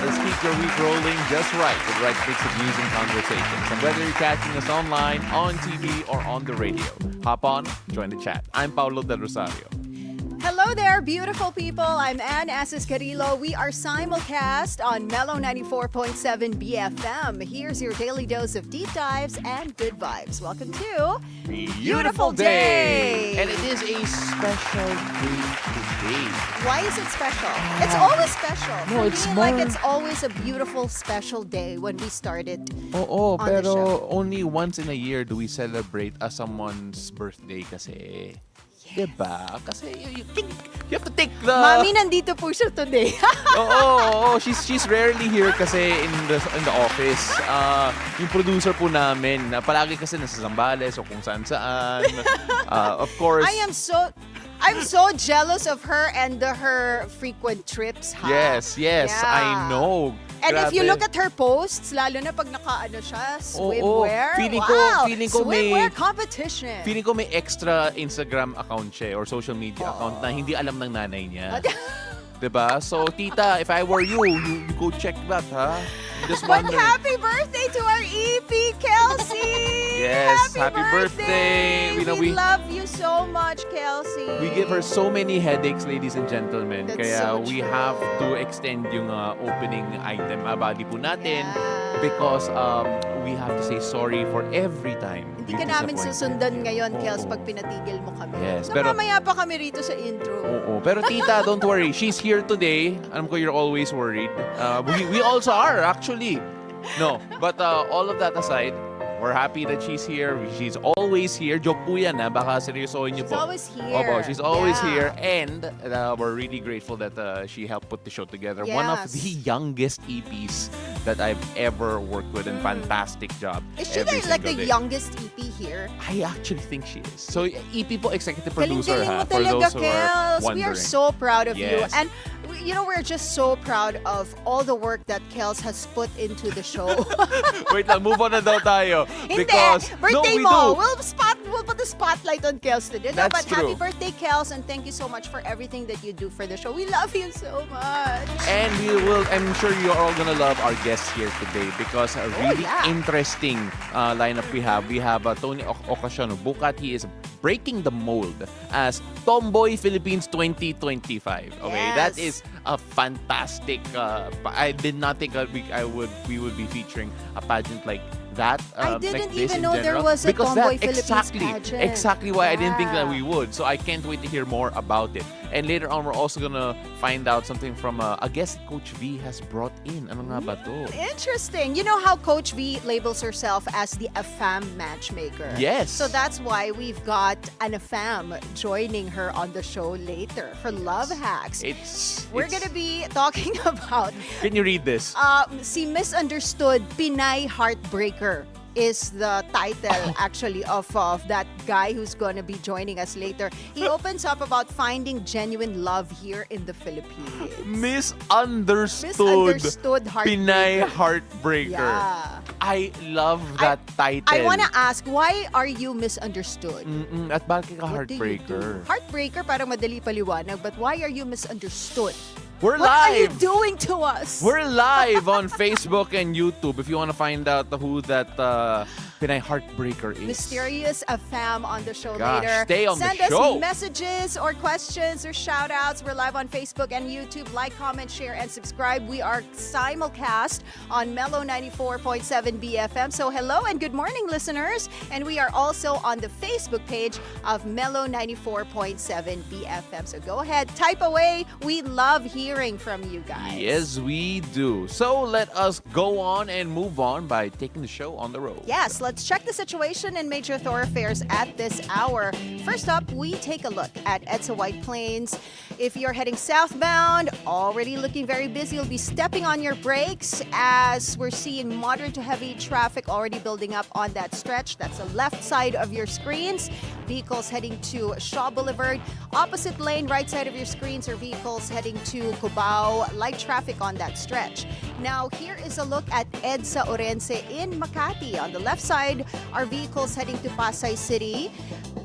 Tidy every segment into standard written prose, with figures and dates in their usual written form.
Let's keep your week rolling just right with the right mix of news and conversations. And whether you're catching us online, on TV, or on the radio, hop on, join the chat. I'm Paolo del Rosario. Hello there, beautiful people. I'm Asis-Carilo. We are simulcast on Mellow 94.7 BFM. Here's your daily dose of deep dives and good vibes. Welcome to Beautiful Day! And it is a special day today. Why is it special? It's always special. No, For it's me, more- like it's always a beautiful, special day when we started. Oo, On the pero show. only once in a year do we celebrate someone's birthday kasi. Diba? Kasi you have to take the... Mami, nandito po siya today. Oo. She's rarely here kasi in the office. Yung producer po namin, palagi kasi nasa Zambales o kung saan-saan. Of course. I'm so jealous of her and her frequent trips, ha? Yes, Yeah. I know. And if you Grabe. look at her posts, lalo na pag nakaano siya, Oo, swimwear. feeling ko swimwear may- competition. Feeling ko may extra Instagram account siya or social media account na hindi alam ng nanay niya. Diba? So, tita, if I were you go check that, ha? Just But wondering. happy birthday to our EP, Kelsey! Yes, happy birthday! We love you so much, Kelsey. We give her so many headaches, ladies and gentlemen. That's Kaya so we true. have to extend yung opening item, body po natin. Yeah. Because we have to say sorry for every time. Hindi we ka namin disappoint. susundan ngayon, Oo. Kels, pag pinatigil mo kami. Yes, So, pero- mamaya pa kami rito sa intro. Oo. Pero tita, don't worry. She's here today. Alam ko you're always worried. We also are, actually. No, but all of that aside, we're happy that she's here. She's always here. Joke po yan, ha? Baka seryosohin niyo She's po. always here. Opo, she's always Yeah. here. And we're really grateful that she helped put the show together. One of Yes. the youngest EPs that I've ever worked with, and fantastic job. Is she every like the single day. youngest EP here? I actually think she is. So, EP po, executive producer, Galing-galing ha? mo For talaga, those who are Kels. wondering. We are so proud of you. Yes. And, we're just so proud of all the work that Kels has put into the show. Wait lang, move on na daw tayo. Hindi, Because, birthday no, we mo. do. We'll put the spotlight on Kels today. No, That's but happy true. birthday, Kels, and thank you so much for everything that you do for the show. We love you so much. And I'm sure you're all gonna love our guests here today because a really yeah. interesting lineup we have. We have Tonie Ocasion Buccat. He is breaking the mold as Tomboy Philippines 2025. Okay, that Yes. is a fantastic. I did not think we would be featuring a pageant like that. I like didn't this even in know there general. was a Because Tomboy that, Philippines pageant. Exactly why I didn't think that Yeah. we would. So I can't wait to hear more about it. And later on, we're also gonna find out something from a guest Coach V has brought in. Ano nga ba to? Interesting. You know how Coach V labels herself as the AFAM matchmaker? Yes. So that's why we've got an AFAM joining her on the show later for Love Hacks. We're gonna be talking about Can you read this? si Misunderstood Pinay Heartbreaker is the title actually of that guy who's gonna be joining us later. He opens up about finding genuine love here in the Philippines. Misunderstood Heartbreaker. Pinay Heartbreaker. Yeah. I love that title. I wanna ask, why are you misunderstood? At bakit ka What do you do? heartbreaker? Heartbreaker, parang madali paliwanag, but why are you misunderstood? We're What are you live! doing to us? We're live on Facebook and YouTube if you want to find out who that Pinay Heartbreaker is. Mysterious AFAM on the show Gosh, later. stay on the Send show. us messages or questions or shout outs. We're live on Facebook and YouTube. Like, comment, share, and subscribe. We are simulcast on Mellow 94.7 BFM. So hello and good morning, listeners. And we are also on the Facebook page of Mellow 94.7 BFM. So go ahead, type away. We love hearing from you guys. Yes, we do. So let us go on and move on by taking the show on the road. Yes, let's check the situation in major thoroughfares at this hour. First up, we take a look at EDSA White Plains. If you're heading southbound, already looking very busy, you'll be stepping on your brakes as we're seeing moderate to heavy traffic already building up on that stretch. That's the left side of your screens. Vehicles heading to Shaw Boulevard. Opposite lane, right side of your screens are vehicles heading to Cubao. Light traffic on that stretch. Now, here is a look at EDSA Orense in Makati. On the left side are vehicles heading to Pasay City.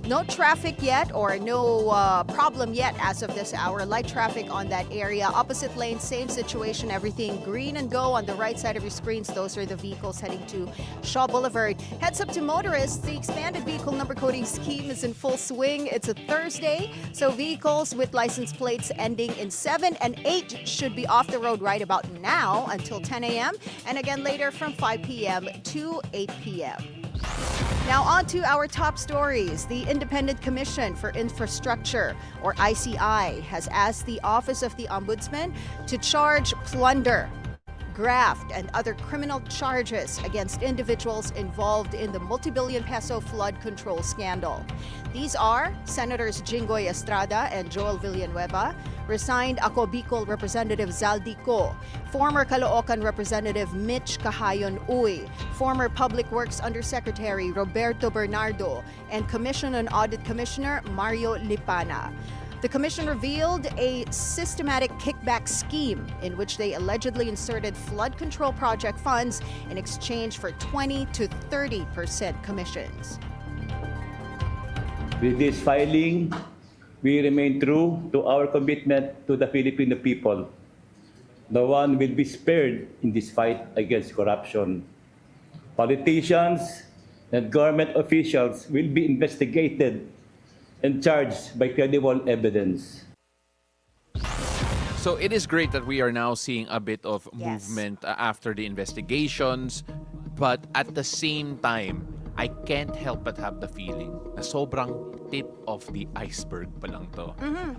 No traffic yet or no problem yet as of this hour. Light traffic on that area. Opposite lane, same situation. Everything green and go on the right side of your screens. Those are the vehicles heading to Shaw Boulevard. Heads up to motorists. The expanded vehicle number coding scheme is in full swing. It's a Thursday, so vehicles with license plates ending in 7 and 8 should be off the road right about now until 10 a.m. and again later from 5 p.m. to 8 p.m. Now on to our top stories. The Independent Commission for Infrastructure, or ICI, has asked the Office of the Ombudsman to charge plunder, graft, and other criminal charges against individuals involved in the multi-billion peso flood control scandal. These are Senators Jinggoy Estrada and Joel Villanueva, resigned Ako Bicol Representative Zaldico, former Caloocan Representative Mitch Cahayon Uy, former Public Works Undersecretary Roberto Bernardo, and Commission on Audit Commissioner Mario Lipana. The commission revealed a systematic kickback scheme in which they allegedly inserted flood control project funds in exchange for 20 to 30% commissions. With this filing, we remain true to our commitment to the Filipino people. No one will be spared in this fight against corruption. Politicians and government officials will be investigated and charged by credible evidence. So it is great that we are now seeing a bit of Yes. movement after the investigations, but at the same time, I can't help but have the feeling na sobrang tip of the iceberg pa lang to.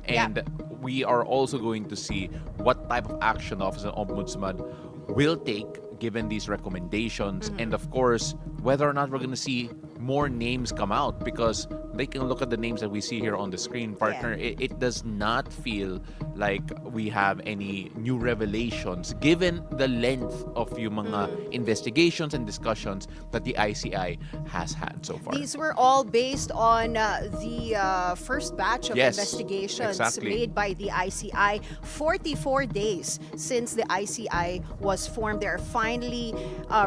And we are also going to see what type of action the Office of Ombudsman will take given these recommendations, and of course, whether or not we're going to see more names come out, because they can look at the names that we see here on the screen, partner. It does not feel like we have any new revelations given the length of yung mga investigations and discussions that the ICI has had so far. These were all based on the first batch of Yes, investigations exactly. made by the ICI. 44 days since the ICI was formed. They are finally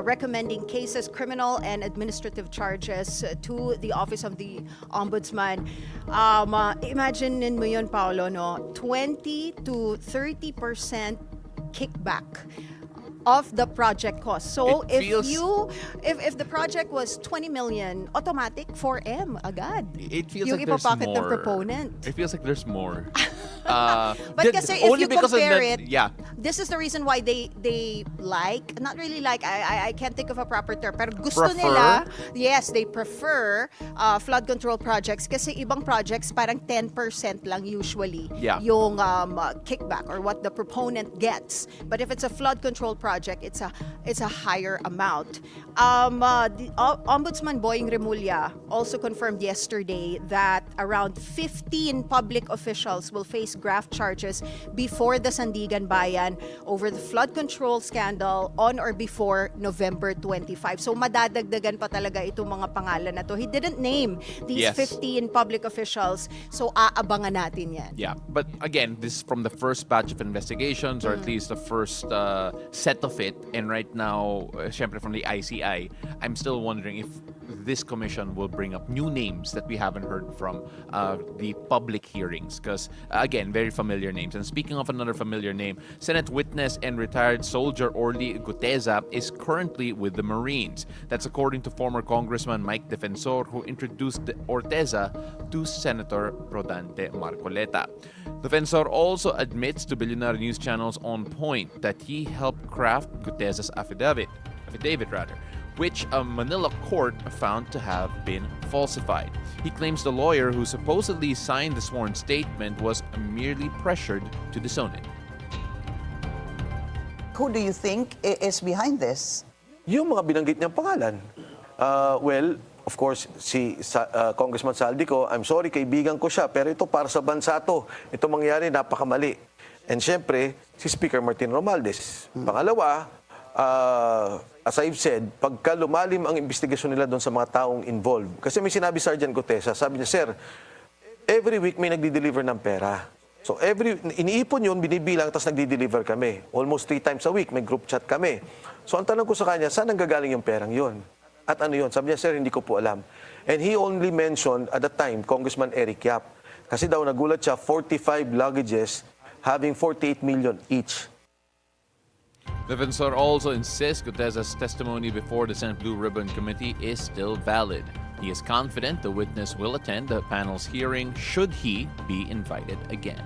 recommending cases, criminal and administrative charges to the Office of the Ombudsman. Imagine mo yun, Paolo, no? 20 to 30% kickback of the project cost. So It feels- if the project was 20 million, automatic 4M agad. It feels Yung like there's ipapocket more. ng proponent. It feels like there's more. But kasi if only you because of compare the- it, yeah. this is the reason why they like, not really like, I can't think of a proper term, pero gusto Prefer? nila, yes, they prefer flood control projects kasi ibang projects parang 10% lang usually Yeah. yung kickback or what the proponent gets. But if it's a flood control project, it's a higher amount. The Ombudsman Boying Remulla also confirmed yesterday that around 15 public officials will face graft charges before the Sandigan Bayan over the flood control scandal on or before November 25. So madadagdagan pa talaga itong mga pangalan na to. He didn't name these Yes. 15 public officials, so aabangan natin yan. Yeah, but again, this is from the first batch of investigations, or at least the first set of it. And right now, syempre from the ICI, I'm still wondering if this commission will bring up new names that we haven't heard from the public hearings. Because, again, very familiar names. And speaking of another familiar name, Senate witness and retired soldier Orly Guteza is currently with the Marines. That's according to former Congressman Mike Defensor, who introduced Orteza to Senator Rodante Marcoleta. Defensor also admits to Bilyonaryo News Channel's On Point that he helped craft Guteza's affidavit, which a Manila court found to have been falsified. He claims the lawyer who supposedly signed the sworn statement was merely pressured to disown it. Who do you think is behind this? Yung mga binanggit niyang pangalan. Well, of course, si Congressman Saldico, I'm sorry, kaibigan ko siya, pero ito para sa bansa to. Ito mangyari, napakamali. And syempre, si Speaker Martin Romualdez. Pangalawa, as I've said, pagka lumalim ang investigasyon nila doon sa mga taong involved. Kasi may sinabi Sergeant Gutesa, sabi niya, Sir, every week may nagdi-deliver ng pera. So iniipon yun, binibilang, tapos nagdi-deliver kami. Almost 3 times a week, may group chat kami. So ang tanong ko sa kanya, saan nanggagaling yung perang yun? At ano yun? Sabi niya, sir, hindi ko po alam. And he only mentioned at the time, Congressman Eric Yap. Kasi daw nagulat siya, 45 luggages having 48 million each. Defensor also insists Gutierrez's testimony before the Senate Blue Ribbon Committee is still valid. He is confident the witness will attend the panel's hearing should he be invited again.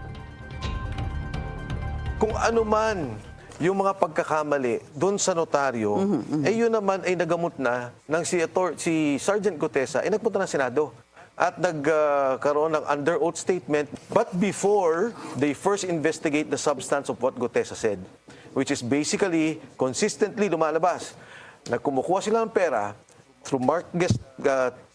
Kung ano man yung mga pagkakamali doon sa notaryo, yun naman ay nagamot na ng si Sergeant Gutesa ay nagpunta ng Senado at nagkaroon ng under oath statement. But before they first investigate the substance of what Gutesa said, which is basically consistently lumalabas na kumukuha sila ng pera through Marquez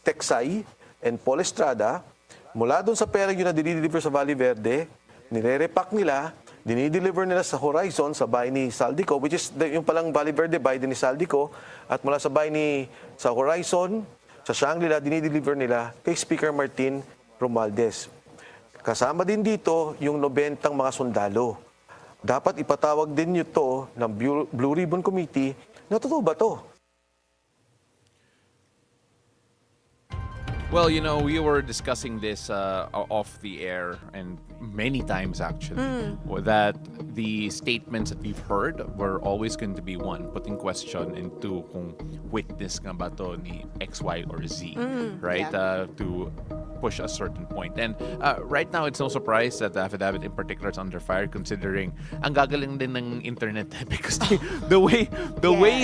Texay and Paul Estrada, mula doon sa pera yun na dinideliver sa Valle Verde, nire-repack nila, dinideliver nila sa Horizon, sa bahay ni Saldico, which is yung palang Valle Verde, bahay din ni Saldico, at mula sa bahay sa Horizon, sa Shangri-La, dinideliver nila kay Speaker Martin Romualdez. Kasama din dito yung 90 mga sundalo. Dapat ipatawag din nyo to ng Blue Ribbon Committee na totoo ba to? Well, you know, we were discussing this off the air and many times actually, that the statements that we've heard were always going to be one, putting question into kung witness nga ba to ni X, Y, or Z, right? Yeah. To push a certain point. And right now, it's no surprise that the affidavit in particular is under fire considering ang gagaling din ng internet because the way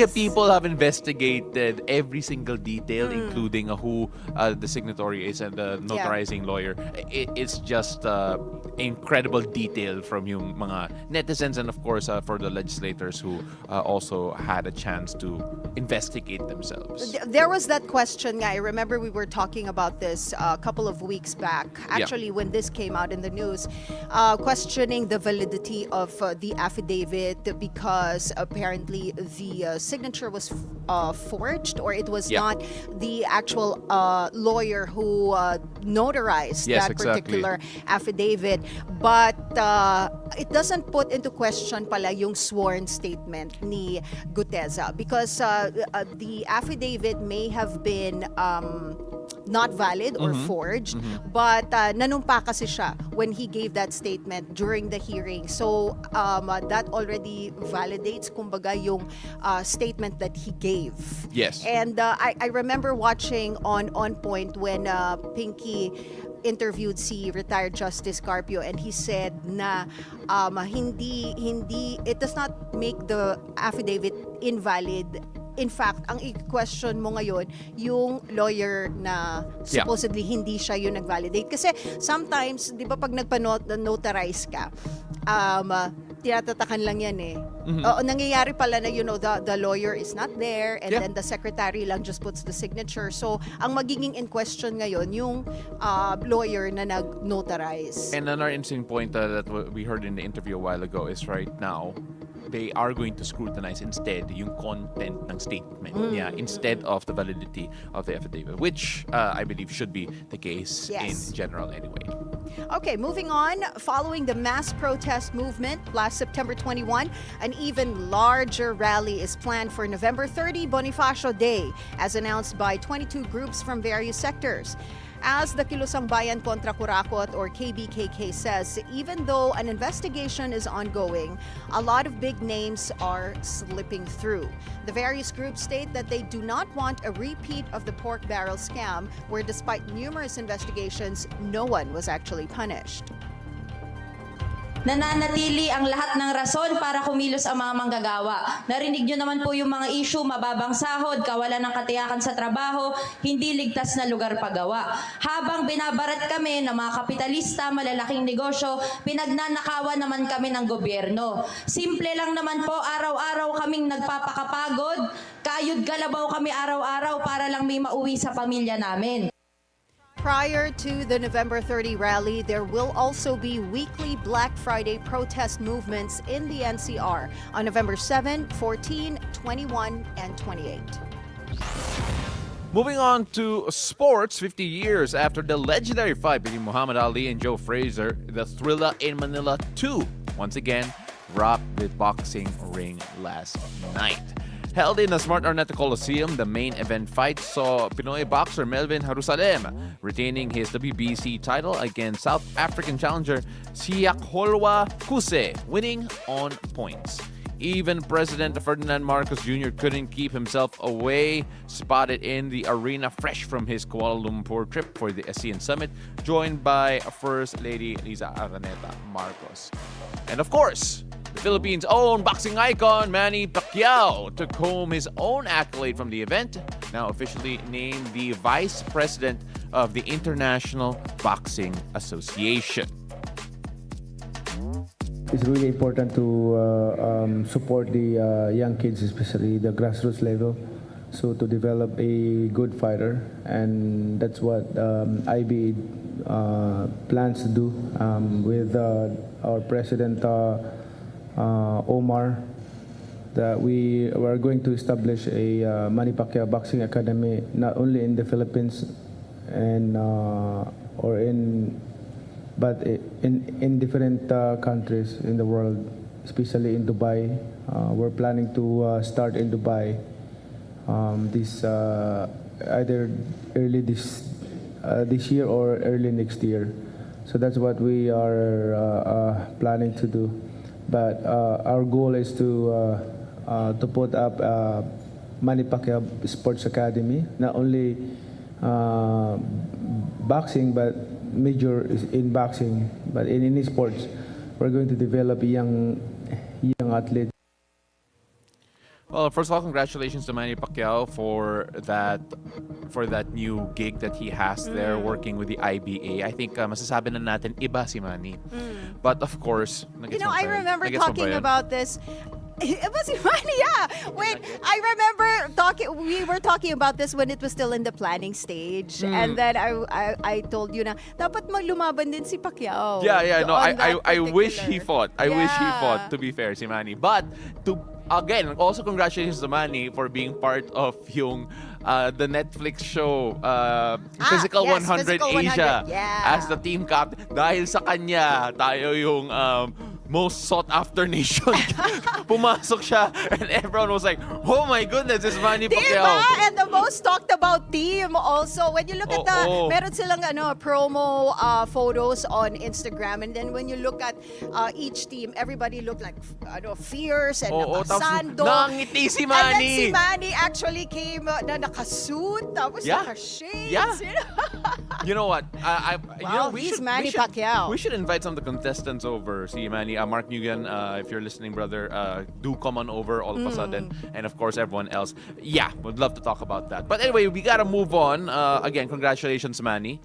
Yes. people have investigated every single detail, including who the signatory is and the notarizing lawyer. It's just incredible detail from yung mga netizens and of course for the legislators who also had a chance to investigate themselves. There was that question, I remember we were talking about this a couple of weeks back, actually when this came out in the news, questioning the validity of the affidavit because apparently the signature was forged, or it was not the actual lawyer who notarized Yes, that exactly. particular affidavit. But it doesn't put into question pala yung sworn statement ni Gutesa because the affidavit may have been not valid or forged, but nanumpa kasi siya when he gave that statement during the hearing. So that already validates kumbaga yung statement that he gave. Yes. And I remember watching on Point when Pinky interviewed si retired Justice Carpio and he said na hindi it does not make the affidavit invalid. In fact, ang i-question mo ngayon, yung lawyer na supposedly hindi siya yung nag-validate. Kasi sometimes, di ba pag notarize ka, tinatatakan lang yan eh. Nangyayari pala na, the lawyer is not there and then the secretary lang just puts the signature. So, ang magiging in question ngayon, yung lawyer na nag-notarize. And another interesting point that we heard in the interview a while ago is right now, they are going to scrutinize instead yung content ng statement niya instead of the validity of the affidavit, which I believe should be the case in general anyway. Okay, moving on. Following the mass protest movement last September 21, an even larger rally is planned for November 30, Bonifacio Day, as announced by 22 groups from various sectors. As the Kilusang Bayan Kontra Kurakot or KBKK says, even though an investigation is ongoing, a lot of big names are slipping through. The various groups state that they do not want a repeat of the pork barrel scam, where despite numerous investigations, no one was actually punished. Nananatili ang lahat ng rason para kumilos ang mga manggagawa. Narinig nyo naman po yung mga issue, mababang sahod, kawalan ng katiyakan sa trabaho, hindi ligtas na lugar pagawa. Habang binabarat kami ng mga kapitalista, malalaking negosyo, pinagnanakawan naman kami ng gobyerno. Simple lang naman po, araw-araw kaming nagpapakapagod, kayod galabaw kami araw-araw para lang may mauwi sa pamilya namin. Prior to the November 30 rally, there will also be weekly Black Friday protest movements in the NCR on November 7, 14, 21, and 28. Moving on to sports, 50 years after the legendary fight between Muhammad Ali and Joe Frazier, the Thrilla in Manila 2 once again rocked the boxing ring last night. Held in the Smart Arnetta Coliseum, the main event fight saw Pinoy boxer Melvin Jerusalem retaining his WBC title against South African challenger Siakholwa Kuse, winning on points. Even President Ferdinand Marcos Jr. couldn't keep himself away, spotted in the arena fresh from his Kuala Lumpur trip for the ASEAN Summit, joined by First Lady Liza Araneta Marcos. And of course, the Philippines' own boxing icon, Manny Pacquiao, took home his own accolade from the event, now officially named the Vice President of the International Boxing Association. It's really important to support the young kids, especially the grassroots level, so to develop a good fighter, and that's what IB plans to do with our president Omar. That we are going to establish a Manny Pacquiao Boxing Academy not only in the Philippines and but in different countries in the world, especially in Dubai. We're planning to start in Dubai this either early this year or early next year. So that's what we are planning to do. But our goal is to put up Manny Pacquiao Sports Academy, not only boxing but major is in boxing, but in any sports, we're going to develop young athletes. Well, first of all, congratulations to Manny Pacquiao for that new gig that he has there, working with the IBA. I think masasabi na natin iba si Manny. But of course, I remember talking about this. It was funny, yeah. Wait, I remember we were talking about this when it was still in the planning stage. And then I told you na, dapat lumaban din si Pacquiao. Yeah, no, I wish he fought. I wish he fought, to be fair, si Manny. But, again, also congratulations to Manny for being part of the Netflix show, Physical 100 Physical Asia, 100, yeah. as the team captain. Dahil sa kanya, tayo yung most sought-after nation. Pumasok siya and everyone was like, oh my goodness, this is Manny Pacquiao. Diba? And the most talked about team also. When you look at meron silang promo photos on Instagram, and then when you look at each team, everybody looked like fierce and nakasando. Nangiti si Manny. And then si Manny actually came na nakasuit, tapos nakashades. Yeah. You know what? He's Manny Pacquiao. We should invite some of the contestants over. See Manny, Mark Nguyen, if you're listening, brother, do come on over all of a sudden. And of course, everyone else. Yeah, would love to talk about that. But anyway, we gotta move on. Again, congratulations, Manny.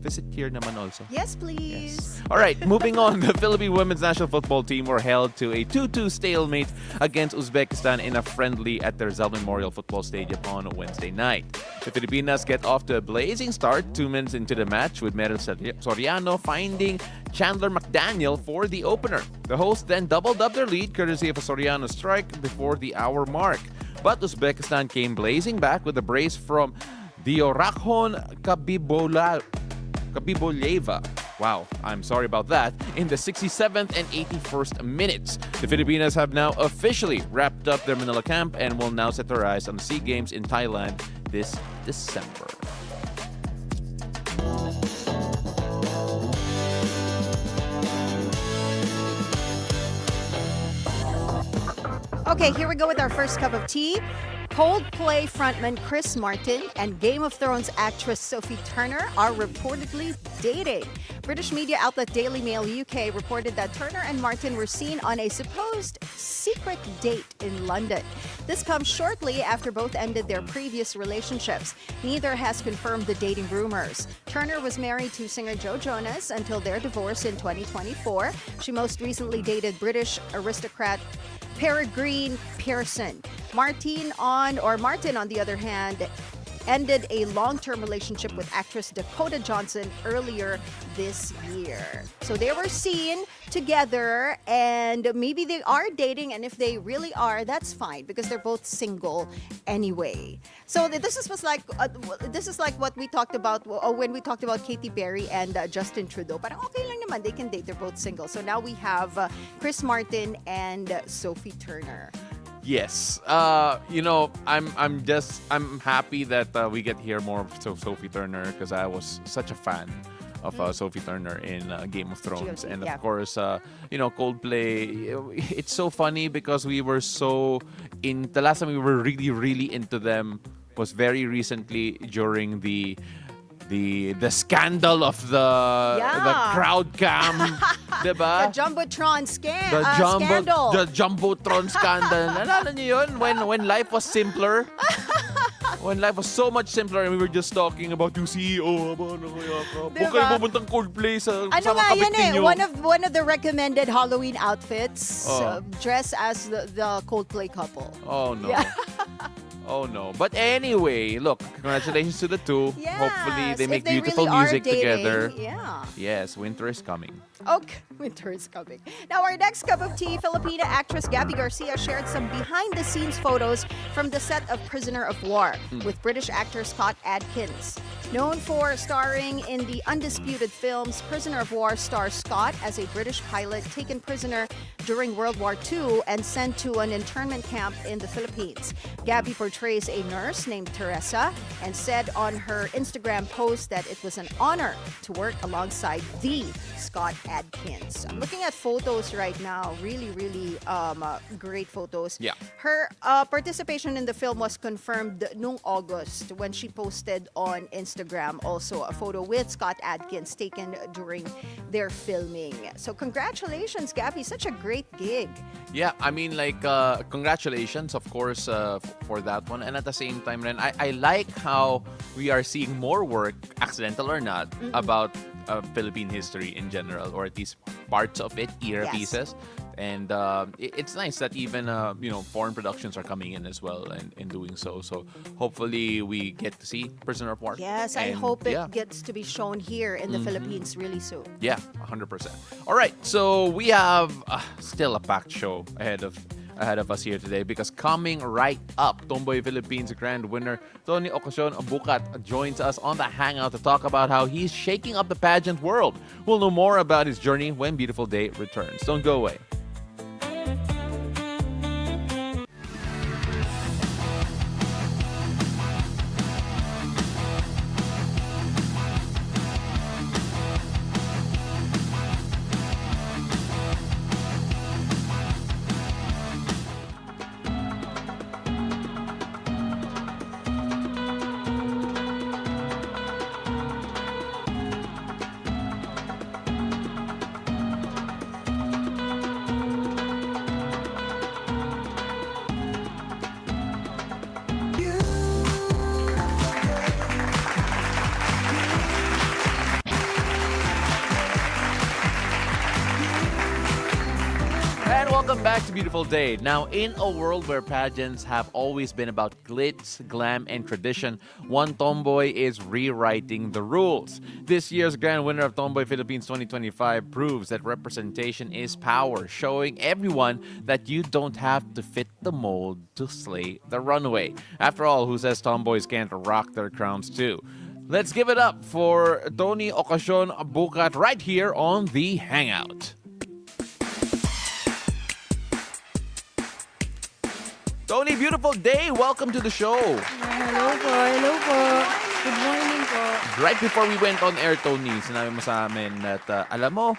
Visit here naman also. Yes, please. Yes. All right, moving on. The Philippine women's national football team were held to a 2-2 stalemate against Uzbekistan in a friendly at the Rizal Memorial Football Stadium on Wednesday night. The Filipinas get off to a blazing start 2 minutes into the match, with Meryl Soriano finding Chandler McDaniel for the opener. The hosts then doubled up their lead courtesy of a Soriano strike before the hour mark. But Uzbekistan came blazing back with a brace from Diorakhon Kabiboleva. Wow, I'm sorry about that. In the 67th and 81st minutes, the Filipinas have now officially wrapped up their Manila camp and will now set their eyes on the SEA Games in Thailand this December. Okay, here we go with our first cup of tea. Coldplay frontman Chris Martin and Game of Thrones actress Sophie Turner are reportedly dating. British media outlet Daily Mail UK reported that Turner and Martin were seen on a supposed secret date in London. This comes shortly after both ended their previous relationships. Neither has confirmed the dating rumors. Turner was married to singer Joe Jonas until their divorce in 2024. She most recently dated British aristocrat Peregrine Pearson. Martin, on the other hand, ended a long-term relationship with actress Dakota Johnson earlier this year. So they were seen together, and maybe they are dating, and if they really are, that's fine because they're both single anyway. So this is like what we talked about when we talked about Katy Perry and Justin Trudeau. Parang okay lang naman, they can date, they're both single. So now we have Chris Martin and Sophie Turner. Yes. I'm happy that we get to hear more of Sophie Turner because I was such a fan of Sophie Turner in Game of Thrones. GOT, And yeah. of course, Coldplay. It's so funny because we were the last time we were really, really into them was very recently during the scandal of the crowd cam, diba? The Jumbotron scandal. The Jumbotron scandal. Nalala niyo yun? When life was simpler. When life was so much simpler and we were just talking about yung CEO. Huwag kayo pupuntang Coldplay sa Ano kasama nga kabit yun eh, ninyo. one of the recommended Halloween outfits, Oh. dress as the Coldplay couple. Oh no. Yeah. Oh no. But anyway, look, congratulations to the two. Yes, Hopefully they if make they beautiful really are music dating, together. Yeah. Yes, winter is coming. Okay, winter is coming. Now, our next cup of tea, Filipina actress Gabby Garcia shared some behind-the-scenes photos from the set of Prisoner of War with British actor Scott Adkins. Known for starring in the undisputed films, Prisoner of War stars Scott as a British pilot taken prisoner during World War II and sent to an internment camp in the Philippines. Gabby portrays a nurse named Teresa and said on her Instagram post that it was an honor to work alongside the Scott Adkins. I'm looking at photos right now, really, really great photos. Yeah. Her participation in the film was confirmed noong August when she posted on Instagram also a photo with Scott Adkins taken during their filming. So congratulations, Gabby. Such a great gig. Yeah, I mean, congratulations, of course, for that one. And at the same time, Ren, I like how we are seeing more work, accidental or not, about Philippine history in general, or at least parts of it, era Yes. pieces. And it's nice that even foreign productions are coming in as well and in doing so. So hopefully we get to see Prisoner of War. Yes, I And, hope it yeah. gets to be shown here in the Philippines really soon. Yeah, 100%. All right, so we have still a packed show ahead of us here today because coming right up, Tomboy Philippines Grand Winner Tonie Ocasion Buccat joins us on the Hangout to talk about how he's shaking up the pageant world. We'll know more about his journey when Beautiful Day returns. Don't go away. And welcome back to Beautiful Day. Now, in a world where pageants have always been about glitz, glam, and tradition, one tomboy is rewriting the rules. This year's grand winner of Tomboy Philippines 2025 proves that representation is power, showing everyone that you don't have to fit the mold to slay the runway. After all, who says tomboys can't rock their crowns too? Let's give it up for Tonie Ocasion Buccat right here on The Hangout. Tonie, beautiful day. Welcome to the show. Hello po, hello po. Good morning po. Right before we went on air, Tonie, sinabi mo sa amin that, alam mo,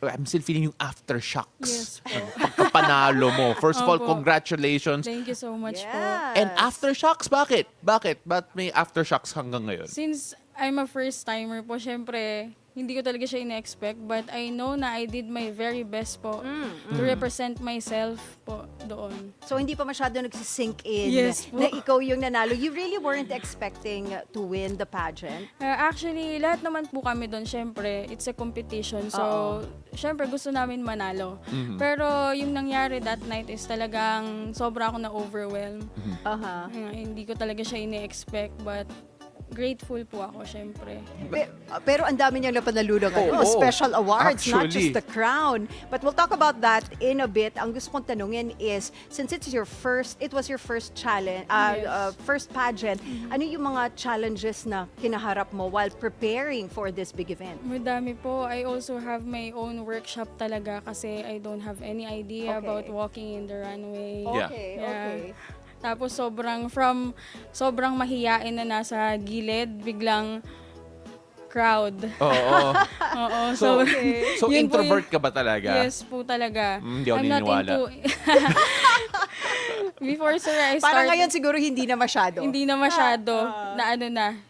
I'm still feeling yung aftershocks. Yes po. Pagkapanalo mo. First of all, Opo. congratulations. Thank you so much po. And aftershocks, bakit? Bakit? Ba't may aftershocks hanggang ngayon? Since I'm a first timer po, syempre, hindi ko talaga siya ina-expect, but I know na I did my very best po to represent myself po doon. So hindi pa masyado nagsisink in Yes po. na ikaw yung nanalo. You really weren't expecting to win the pageant? Actually, lahat naman po kami doon, syempre, it's a competition. So, syempre, gusto namin manalo. Pero yung nangyari that night is talagang sobra ako na-overwhelm. Aha. Hindi ko talaga siya ina-expect, but grateful po ako, syempre. Pero ang dami niyang napanalunan ngayon. Oo. Special awards, not Actually. just the crown. But we'll talk about that in a bit. Ang gusto kong tanungin is, since it was your first challenge, Yes. first pageant, ano yung mga challenges na kinaharap mo while preparing for this big event? Madami po. I also have my own workshop talaga kasi I don't have any idea Okay. about walking in the runway. Yeah. Okay, Yeah. okay. Tapos sobrang mahiyain na nasa gilid, biglang crowd. Oo. Oo. So, so yun po introvert ka ba talaga? Yes po talaga. Hindi ako I'm not naniniwala. Before sir, I Parang started. ngayon siguro hindi na masyado. Hindi na masyado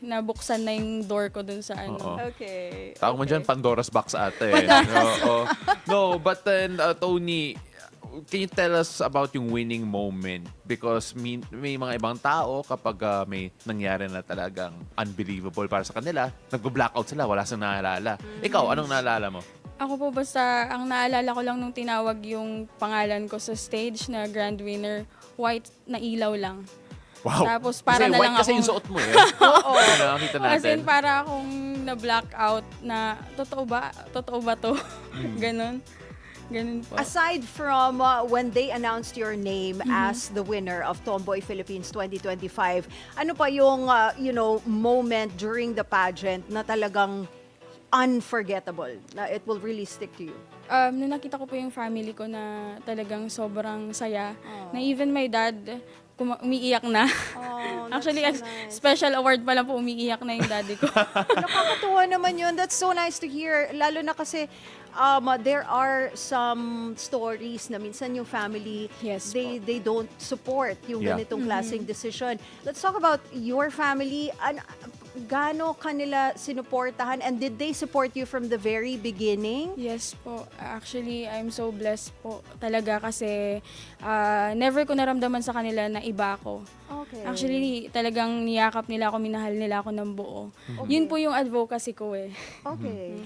nabuksan na yung door ko dun sa ano. Oo. Okay. Tawag mo dyan, Pandora's box ate. Oo. No, but then, Tony, can you tell us about yung winning moment? Because may mga ibang tao kapag may nangyari na talagang unbelievable para sa kanila, nag-blackout sila, wala silang naalala. Ikaw, anong naalala mo? Ako po basta, ang naalala ko lang nung tinawag yung pangalan ko sa stage na grand winner, white na ilaw lang. Wow. Tapos para kasi na white lang kasi akong- yung suot mo eh. Oo. Nakakita As in, natin. para akong na-blackout na, totoo ba to? Ganon. Ganun po. Aside from when they announced your name as the winner of Tomboy Philippines 2025, ano pa yung moment during the pageant na talagang unforgettable, na it will really stick to you? Nung nakita ko po yung family ko na talagang sobrang saya, na even my dad, umiiyak na. Oh, that's Actually, so nice. special award pa lang po, umiiyak na yung daddy ko. Nakakatuwa naman yun. That's so nice to hear. Lalo na kasi there are some stories na minsan yung family, Yes they don't support yung Yeah. ganitong klaseng decision. Let's talk about your family. Gaano kanila sinuportahan, and did they support you from the very beginning? Yes po. Actually, I'm so blessed po talaga kasi never ko naramdaman sa kanila na iba ako. Okay. Actually, talagang niyakap nila ako, minahal nila ako ng buo. Yun po yung advocacy ko eh. Okay.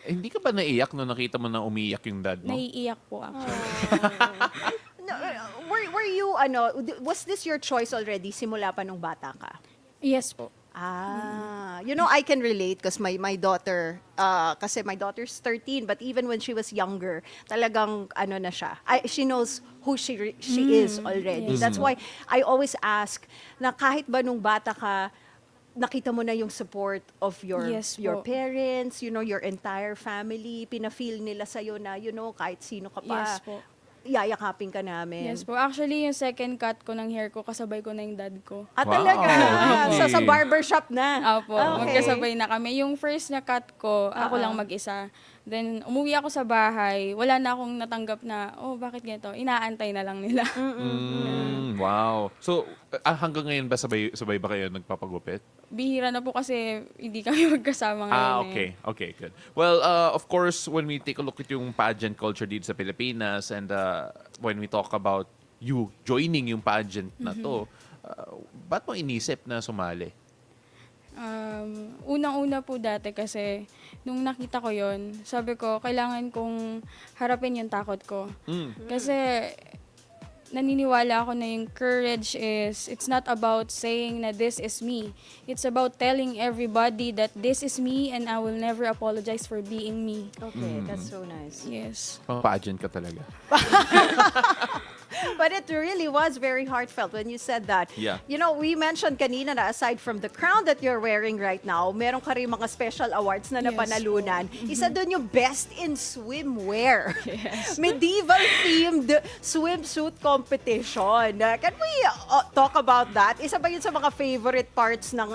Hindi ka ba naiyak nung nakita mo na umiiyak yung dad mo? Naiiyak po ako. No, were you, was this your choice already simula pa nung bata ka? Yes po. I can relate because my daughter, kasi my daughter's 13, but even when she was younger, talagang na siya. She knows who she is already. Yes. That's why I always ask na kahit ba nung bata ka, nakita mo na yung support of your Yes your po. parents, your entire family, pina-feel nila sa'yo na, kahit sino ka pa, Yes po. yayakapin ka namin. Yes po. Actually, yung second cut ko ng hair ko, kasabay ko na yung dad ko. Ah, Wow, talaga? really? Sa barbershop na? Opo, Okay. magkasabay na kami. Yung first na cut ko, ako lang mag-isa. Then, umuwi ako sa bahay. Wala na akong natanggap na, bakit ganito? Inaantay na lang nila. Wow. So, hanggang ngayon ba sabay ba kayo nagpapagupit? Bihira na po kasi hindi kami magkasama ngayon. Okay. Okay, good. Well, of course, when we take a look at yung pageant culture dito sa Pilipinas and when we talk about you joining yung pageant na to, ba't mo inisip na sumali? Unang-una po dati kasi nung nakita ko yon, sabi ko, kailangan kong harapin yung takot ko. Kasi naniniwala ako na yung courage it's not about saying na this is me. It's about telling everybody that this is me and I will never apologize for being me. Okay, that's so nice. Yes. Pageant ka talaga. But it really was very heartfelt when you said that. Yeah. We mentioned kanina na aside from the crown that you're wearing right now, meron ka rin mga special awards na Yes napanalunan. Isa doon yung Best in Swimwear. Medieval-themed swimsuit competition. Can we talk about that? Isa ba yun sa mga favorite parts ng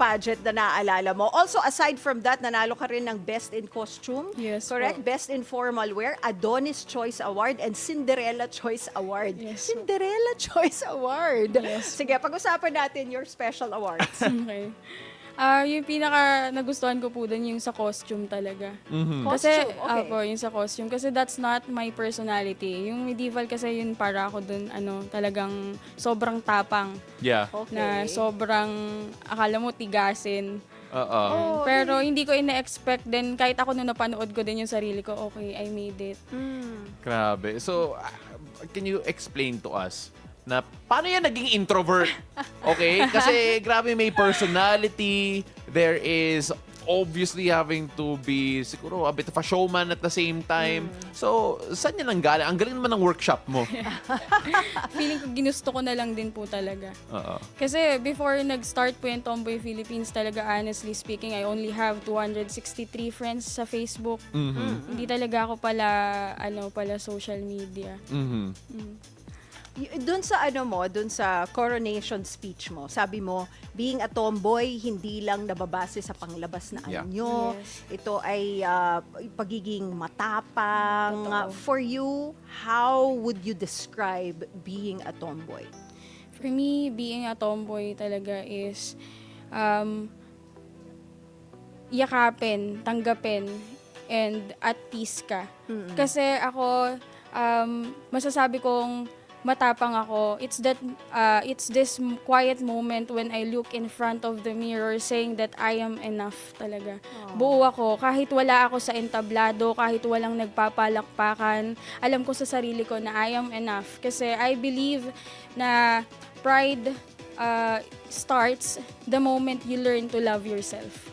pageant na naaalala mo? Also, aside from that, nanalo ka rin ng Best in Costume. Yes Correct? po. Best in Formal Wear, Adonis Choice Award, and Cinderella Choice Award. Yes po. Cinderella Choice Award. Yes. Sige, pag-usapan natin your special awards. Okay. Yung pinaka nagustuhan ko po dun yung sa costume talaga. Kasi, Costume, okay. yung sa costume. Kasi that's not my personality. Yung medieval kasi yun para ako dun, talagang sobrang tapang. Yeah. Okay. Na sobrang, akala mo tigasin. Oo. Pero hindi ko ina-expect din, kahit ako nung napanood ko din yung sarili ko, okay, I made it. Grabe. So, can you explain to us na paano yan naging introvert? Okay? Kasi grabe may personality. There is obviously having to be siguro a bit of a showman at the same time. So, saan yan ang galing? Ang galing naman ng workshop mo. Feeling ko ginusto ko na lang din po talaga. Oo. Kasi before nag-start po yung Tomboy Philippines talaga, honestly speaking, I only have 263 friends sa Facebook. Hindi talaga ako pala social media. Doon sa doon sa coronation speech mo, sabi mo, being a tomboy, hindi lang nababase sa panglabas na Yeah. anyo. Yes. Ito ay pagiging matapang. Totoo. For you, how would you describe being a tomboy? For me, being a tomboy talaga is yakapin, tanggapin, and at peace ka. Kasi ako, masasabi kong matapang ako. It's this quiet moment when I look in front of the mirror saying that I am enough talaga. Buo ako. Kahit wala ako sa entablado, kahit walang nagpapalakpakan, alam ko sa sarili ko na I am enough. Kasi I believe na pride starts the moment you learn to love yourself.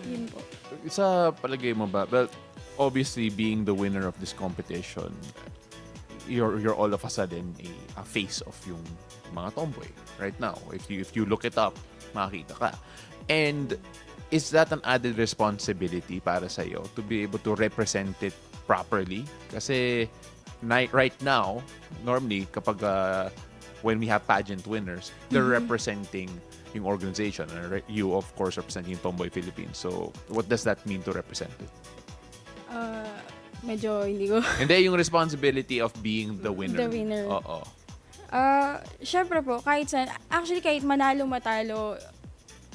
Yun po. Sa palagay mo ba, well, obviously being the winner of this competition, you're all of a sudden a face of yung mga tomboy right now. If you look it up, makikita ka. And is that an added responsibility para sa iyo to be able to represent it properly? Kasi right now, normally kapag when we have pageant winners, they're representing yung organization. And you, of course, representing Tomboy Philippines. So, what does that mean to represent it? Medyo hindi ko. Hindi, yung responsibility of being the winner. The winner. Oo. Syempre po, kahit kahit manalo, matalo,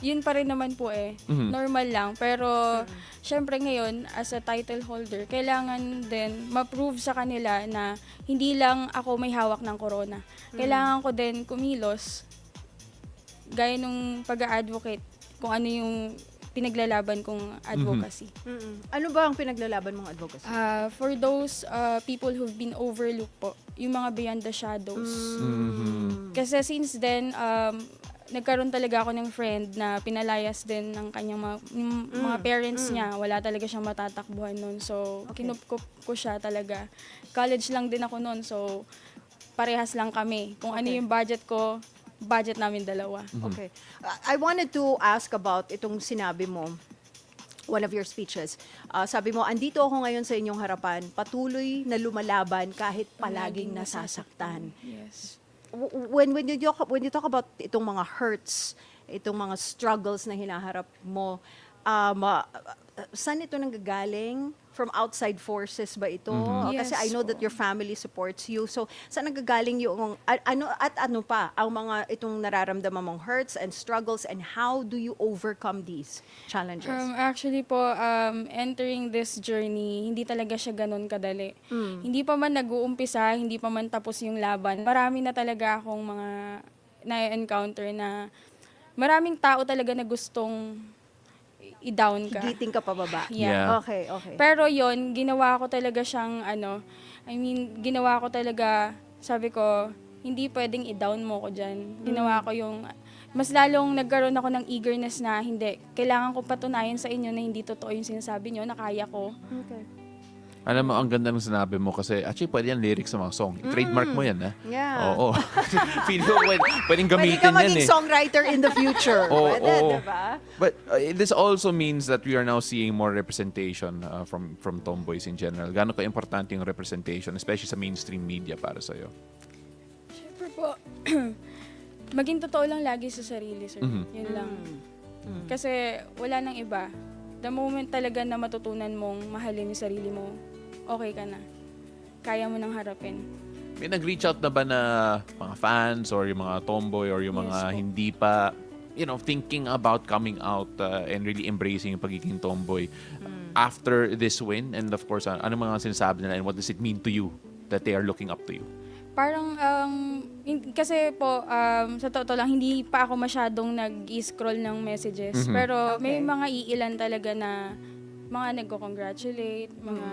yun pa rin naman po normal lang. Pero, syempre ngayon, as a title holder, kailangan din ma-prove sa kanila na hindi lang ako may hawak ng corona. Kailangan ko din kumilos, gaya nung pag-a-advocate, kung ano yung pinaglalaban kong advocacy. Ano ba ang pinaglalaban mong advocacy? For those people who've been overlooked po, yung mga beyond the shadows. Kasi since then, nagkaroon talaga ako ng friend na pinalayas din ng kanyang mga parents niya. Wala talaga siyang matatakbuhan nun. So, kinupkup ko siya talaga. College lang din ako nun. So, parehas lang kami. Kung ano yung budget ko, budget namin dalawa. Okay. I wanted to ask about itong sinabi mo, one of your speeches. Sabi mo, andito ako ngayon sa inyong harapan, patuloy na lumalaban kahit palaging nasasaktan. Yes. When you talk about itong mga hurts, itong mga struggles na hinaharap mo, saan ito nanggagaling? From outside forces ba ito? Kasi I know that your family supports you. So, saan nanggagaling yung ano pa ang mga itong nararamdaman mong hurts and struggles, and how do you overcome these challenges? Actually po, entering this journey, hindi talaga siya ganun kadali. Hindi pa man nag-uumpisa, hindi pa man tapos yung laban. Marami na talaga akong mga na-encounter na maraming tao talaga na gustong i-down ka. Higiting ka pababa. Yeah. Okay. Pero yon, ginawa ko talaga siyang ginawa ko talaga, sabi ko, hindi pwedeng i-down mo ko dyan. Ginawa ko yung, mas lalong nagkaroon ako ng eagerness na hindi, kailangan ko patunayan sa inyo na hindi totoo yung sinasabi nyo, na kaya ko. Okay. Alam mo, ang ganda ng sinabi mo kasi actually pwede yan lyrics sa mga song. Trademark mo yan, ha? Yeah. Oo. Feel ko pwedeng Pwede gamitin ka yan maging songwriter in the future. Oo, Pwede, oo. diba? But this also means that we are now seeing more representation from tomboys in general. Gaano ka-importante yung representation, especially sa mainstream media para sa'yo? Siyempre po, maging totoo lang lagi sa sarili, sir. Yun lang. Kasi wala nang iba. The moment talaga na matutunan mong mahalin yung sarili mo, okay ka na. Kaya mo nang harapin. May nag-reach out na ba na mga fans or yung mga tomboy or yung mga Yes po. hindi pa, thinking about coming out and really embracing yung pagiging tomboy after this win? And of course, ano mga sinasabi nila and what does it mean to you that they are looking up to you? Parang, kasi po, sa totoo lang, hindi pa ako masyadong nag-scroll ng messages. Pero may mga iilan talaga na mga nagko-congratulate, mga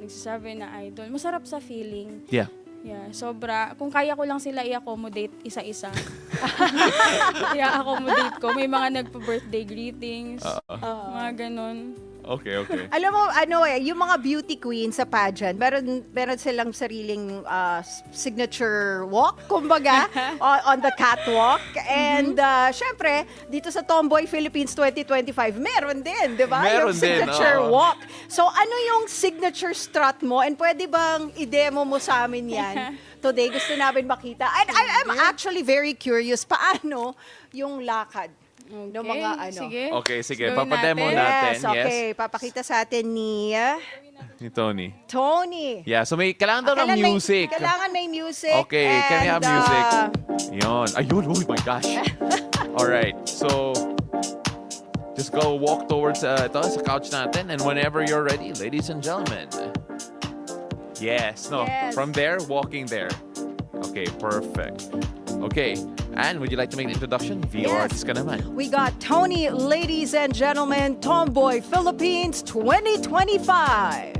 nagsasabi na idol. Masarap sa feeling. Yeah. Yeah, sobra. Kung kaya ko lang sila i-accommodate isa-isa. I-accommodate ko. May mga nagpa-birthday greetings. Mga ganon. Okay, okay. Alam mo, yung mga beauty queen sa pageant, meron silang sariling signature walk, kumbaga, on the catwalk. And syempre, dito sa Tomboy Philippines 2025, meron din, di ba? Meron Yung din, signature oo. walk. So, ano yung signature strut mo? And pwede bang i-demo mo sa amin yan? Today, gusto namin makita. And I'm actually very curious, paano yung lakad? Okay, ng mga ano. sige. Okay, sige. Gawin Papademo natin. natin. Yes, okay. Papakita sa atin ni Ni Tony. Tony. Yeah, so may kailangan daw ng music. Kailangan may music. Okay, can we have and, music? Yun. Ayun, oh my gosh. Alright, so just go walk towards ito, sa couch natin, and whenever you're ready, ladies and gentlemen. Yes, no, Yes. from there, walking there. Okay, perfect. Okay, and would you like to make an introduction? VO Yes. artist ka naman. We got Tony, ladies and gentlemen, Tomboy Philippines 2025.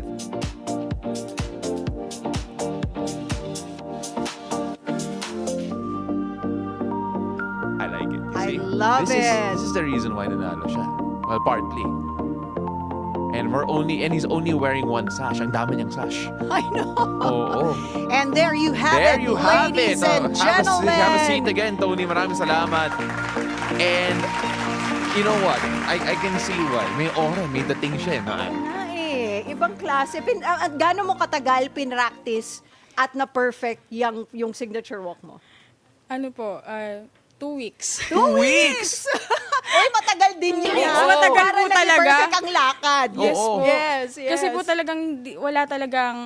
I like it. You I see, love this it. This is the reason why nanalo siya. Well, partly. And he's only wearing one sash. Ang dami niyang sash. I know. Oo. And there you have There it, you have it. ladies and gentlemen. Have a seat again, Tony. Maraming salamat. And you know what? I can see why. May aura, may dating siya. Ibang klase. At gaano mo katagal pinractice at na-perfect yung signature walk mo? Ano po, 2 weeks. 2 weeks! Uy, matagal din yun. Yes, ah. matagal Para po naging talaga. perfect ang lakad. Yes po. po. Yes, yes. Kasi po talagang wala talagang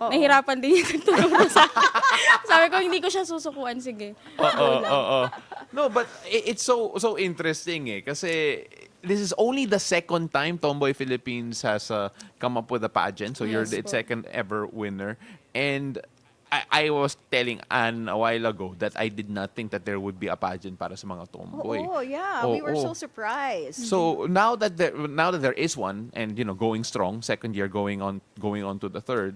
nahirapan din yung nagtulong sa akin. Sabi ko, hindi ko siya susukuan, sige. Oo. No, but it's so interesting kasi this is only the second time Tomboy Philippines has come up with a pageant. So you're Yes the po. second ever winner. And I was telling Anne a while ago that I did not think that there would be a pageant para sa mga tomboy. Oh, yeah. We were Oo. so surprised. So now that there is one, and going strong, second year going on to the third,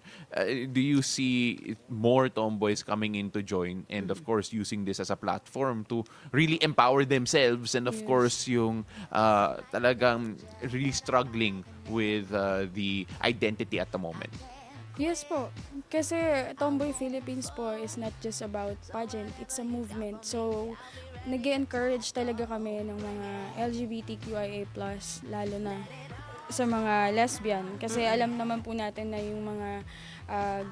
do you see more tomboys coming in to join, and of course using this as a platform to really empower themselves, and of course yung talagang really struggling with the identity at the moment. Yes po. Kasi Tomboy Philippines po is not just about pageant. It's a movement. So, nag-encourage talaga kami ng mga LGBTQIA+, lalo na sa mga lesbian. Kasi alam naman po natin na yung mga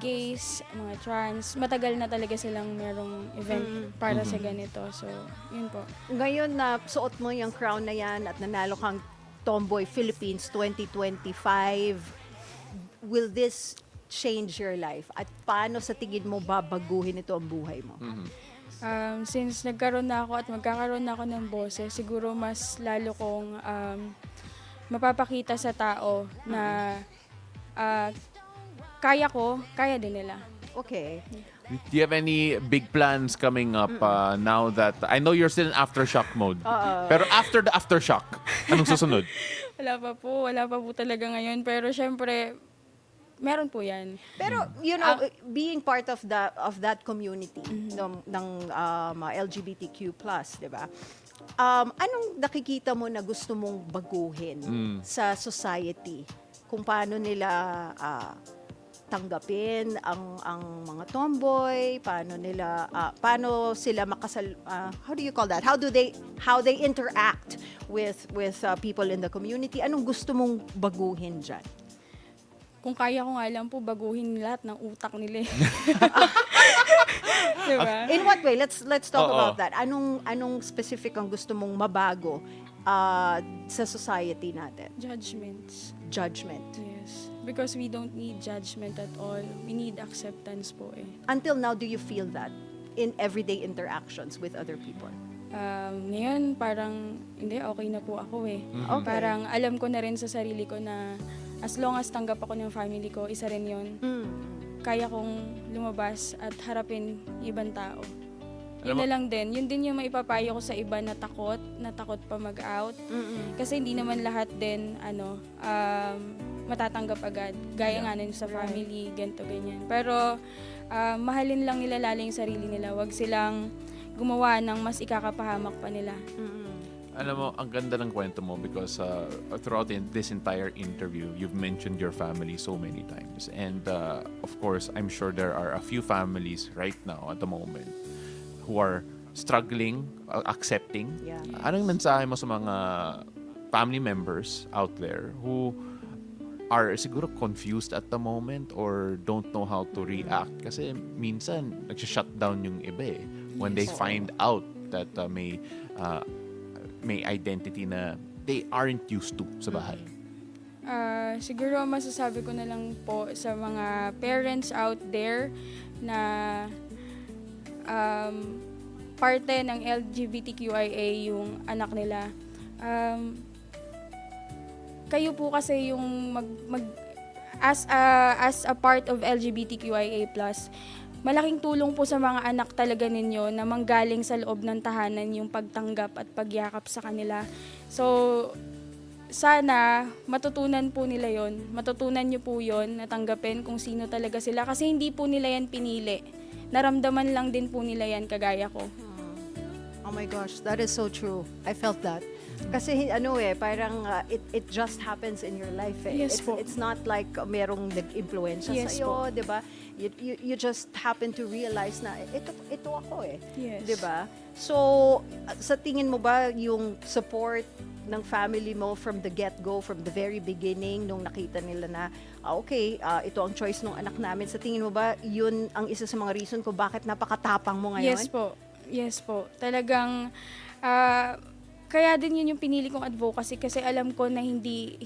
gays, mga trans, matagal na talaga silang merong event para sa ganito. So, yun po. Ngayon na suot mo yung crown na yan at nanalo kang Tomboy Philippines 2025, will this change your life? At paano sa tingin mo babaguhin ito ang buhay mo? Since nagkaroon na ako at magkakaroon na ako ng boses, siguro mas lalo kong mapapakita sa tao na kaya din nila. Okay. Do you have any big plans coming up now that I know you're still in aftershock mode? Pero after the aftershock, anong susunod? Wala pa po talaga ngayon. Pero syempre, meron po yan. Pero being part of that community ng LGBTQ+, 'di ba? Anong nakikita mo na gusto mong baguhin sa society? Kung paano nila tanggapin ang mga tomboy, paano sila how do you call that? How they interact with people in the community? Anong gusto mong baguhin diyan? Kung kaya ko nga lang po, baguhin lahat ng utak nila. Diba? In what way? Let's talk Oo. about that. Anong specific ang gusto mong mabago sa society natin? Judgment. Yes. Because we don't need judgment at all. We need acceptance po eh. Until now, do you feel that in everyday interactions with other people? Ngayon, parang, hindi, okay na po ako eh. Okay. Parang alam ko na rin sa sarili ko na as long as tanggap ako ng family ko, isa rin yun. Kaya kong lumabas at harapin ibang tao. Yun na lang din. Yun din yung maipapayo ko sa iba na takot pa mag-out. Kasi hindi naman lahat din, matatanggap agad. Gaya nga nun sa family, ganito, ganyan. Pero, mahalin lang nila lalo yung sarili nila. Huwag silang gumawa ng mas ikakapahamak pa nila. Alam mo, ang ganda ng kwento mo because throughout this entire interview, you've mentioned your family so many times. And of course, I'm sure there are a few families right now at the moment who are struggling, accepting. Yeah. Anong mensahe mo sa mga family members out there who are siguro confused at the moment or don't know how to react? Kasi minsan, nagsha-shutdown yung iba when they find out that may identity na they aren't used to sa bahay. Siguro masasabi ko na lang po sa mga parents out there na parte ng LGBTQIA yung anak nila. Kayo po kasi yung as a part of LGBTQIA+, malaking tulong po sa mga anak talaga ninyo na manggaling sa loob ng tahanan yung pagtanggap at pagyakap sa kanila. So, sana matutunan po nila yon. Matutunan nyo po yon, natanggapin kung sino talaga sila. Kasi hindi po nila yan pinili. Naramdaman lang din po nila yan kagaya ko. Oh my gosh, that is so true. I felt that. Kasi parang it just happens in your life. Yes po. It's not like merong nag-influensya Yes po. sa'yo, di ba? You just happen to realize na ito ako Yes. di ba? So, sa tingin mo ba yung support ng family mo from the get-go, from the very beginning, nung nakita nila na, ito ang choice ng anak namin, sa tingin mo ba yun ang isa sa mga reason kung bakit napakatapang mo ngayon? Yes po. Talagang kaya din yun yung pinili kong advocacy kasi alam ko na hindi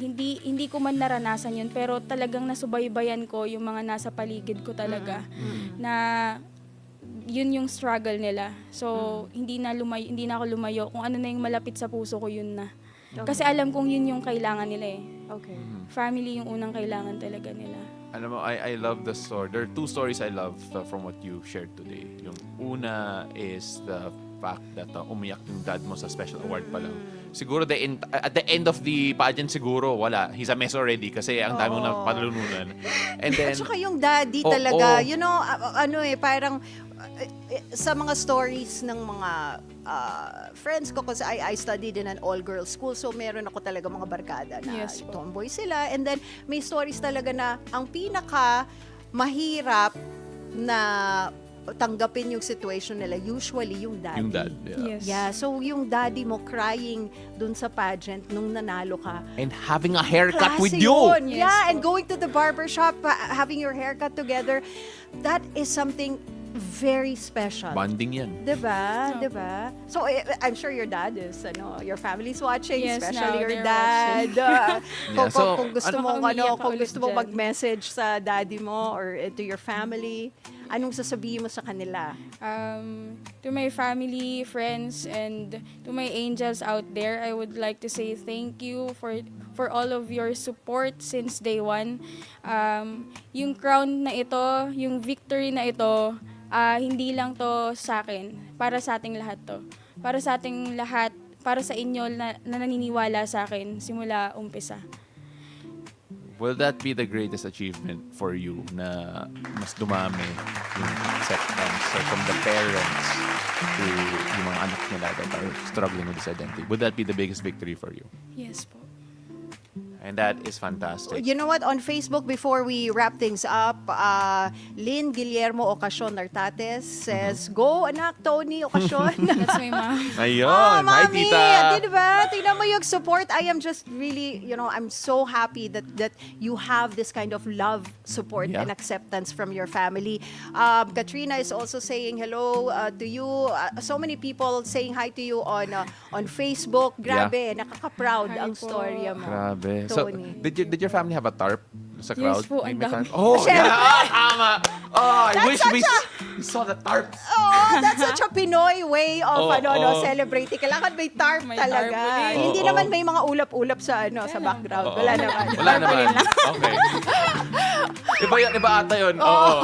ko man naranasan yun, pero talagang nasubaybayan ko yung mga nasa paligid ko talaga na yun yung struggle nila. So hindi na ako lumayo. Kung ano na yung malapit sa puso ko, yun na. Kasi alam kong yun yung kailangan nila eh. Okay. Family yung unang kailangan talaga nila. Alam mo, I love the story. There are two stories I love from what you shared today. Yung una is the fact that umiyak yung dad mo sa special award pa lang. Siguro at the end of the pageant siguro, wala. He's a mess already kasi ang dami mong napanalunan. And then, At saka yung daddy talaga, you know, parang sa mga stories ng mga friends ko, kasi I studied in an all-girls school, so meron ako talaga mga barkada na Yes po. tomboy sila. And then may stories talaga na ang pinaka mahirap na tanggapin yung situation nila, usually yung daddy. yung dad. Yeah. Yes. Yeah, so yung daddy mo crying dun sa pageant nung nanalo ka. And having a haircut with Klase you. yun. Yes Yeah, po. and going to the barber shop, having your haircut together, that is something very special. Bonding yan. Diba? So- Diba? So, I'm sure your dad is, your family's watching, Yes, especially now your they're dad. Yeah, so, Kung gusto ano mo, pa umiiyak ka kung ulit gusto mo dyan? mag-message sa daddy mo or to your family, anong sasabihin mo sa kanila? To my family, friends, and to my angels out there, I would like to say thank you for all of your support since day one. Yung crown na ito, yung victory na ito, hindi lang to sa akin, para sa ating lahat to. Para sa ating lahat, para sa inyo na naniniwala sa akin simula umpisa. Will that be the greatest achievement for you na mas dumami yung acceptance from the parents to yung mga anak nila that are struggling with this identity? Would that be the biggest victory for you? Yes po. And that is fantastic. You know what? On Facebook, before we wrap things up, Lynn Guillermo Ocasion Nartates says, Go, anak, Tonie Ocasion. That's my mom. Ayun! Hi, Mami! tita! Diba? Tingnan mo yung support. I am just really, I'm so happy that you have this kind of love, support, Yeah. and acceptance from your family. Katrina is also saying hello to you. So many people saying hi to you on Facebook. Grabe, nakaka-proud Hi ang po. storya mo. Grabe. So, Tony. did your family have a tarp sa crowd? Yes po, ang May dami. tarp? Oh, Syempre. yeah! Tama! Oh, I wish we such saw the tarp. Oh, that's such a Pinoy way of Oh. celebrating. Kailangan may tarp May talaga. tarpaulin. Hindi Oh. naman may mga ulap-ulap sa sa background. Wala naman. Wala naman. Okay. Iba ata yun. Oo.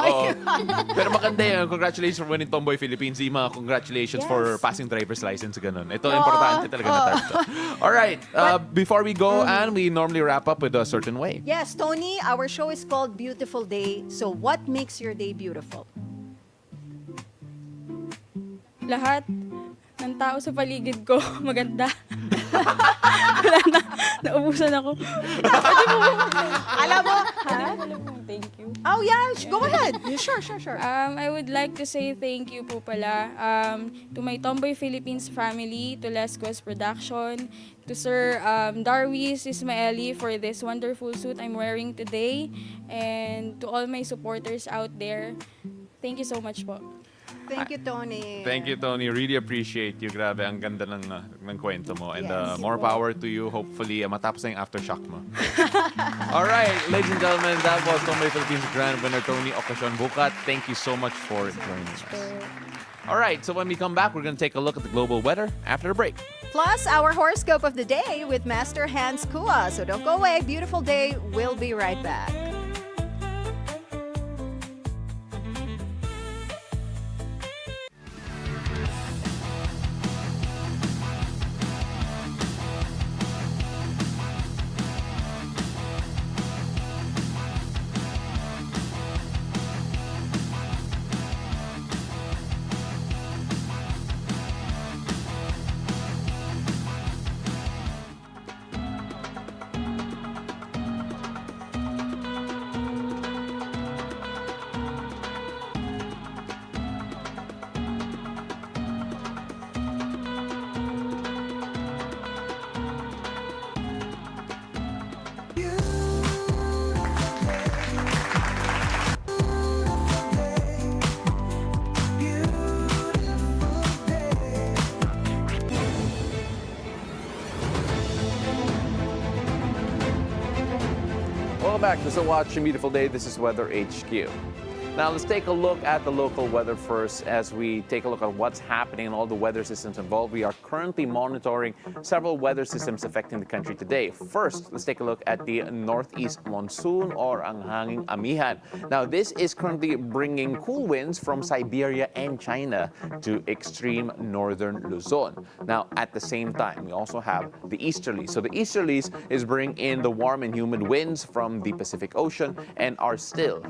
Pero maganda yun. Congratulations for winning Tomboy Philippines. Ima, congratulations for passing driver's license. Ganun. Ito, importante talaga na tarp to. Alright. Before we go, Anne, we normally wrap up with a certain way. Yes, Tony, our show is called Beautiful Day. So what makes your day beautiful? lahat ng tao sa paligid ko maganda. Wala na, naubusan ako. Alam mo, Thank you. oh yeah, go ahead. Sure. I would like to say thank you po pala to my Tomboy Philippines family, to Les Quest Production, to Sir Darwis Ismaeli for this wonderful suit I'm wearing today, and to all my supporters out there. Thank you so much po. Thank you, Tony. Thank you, Tony. Really appreciate you. Grabe, ang ganda ng kwento mo. And Yes. more power to you. Hopefully, matapos na yung aftershock mo. All right, ladies and gentlemen, that was Tomboy Philippines Grand Winner Tonie Ocasion Buccat. Thank you so much for joining us. All right, so when we come back, we're going to take a look at the global weather after the break. Plus, our horoscope of the day with Master Hans Kua. So don't go away. Beautiful day. We'll be right back. Welcome back. This is Watch a Beautiful Day. This is Weather HQ. Now let's take a look at the local weather first as we take a look at what's happening and all the weather systems involved. We are currently monitoring several weather systems affecting the country today. First, let's take a look at the northeast monsoon or ang hanging amihan. Now this is currently bringing cool winds from Siberia and China to extreme northern Luzon. Now at the same time, we also have the easterlies. So the easterlies is bringing in the warm and humid winds from the Pacific Ocean and is still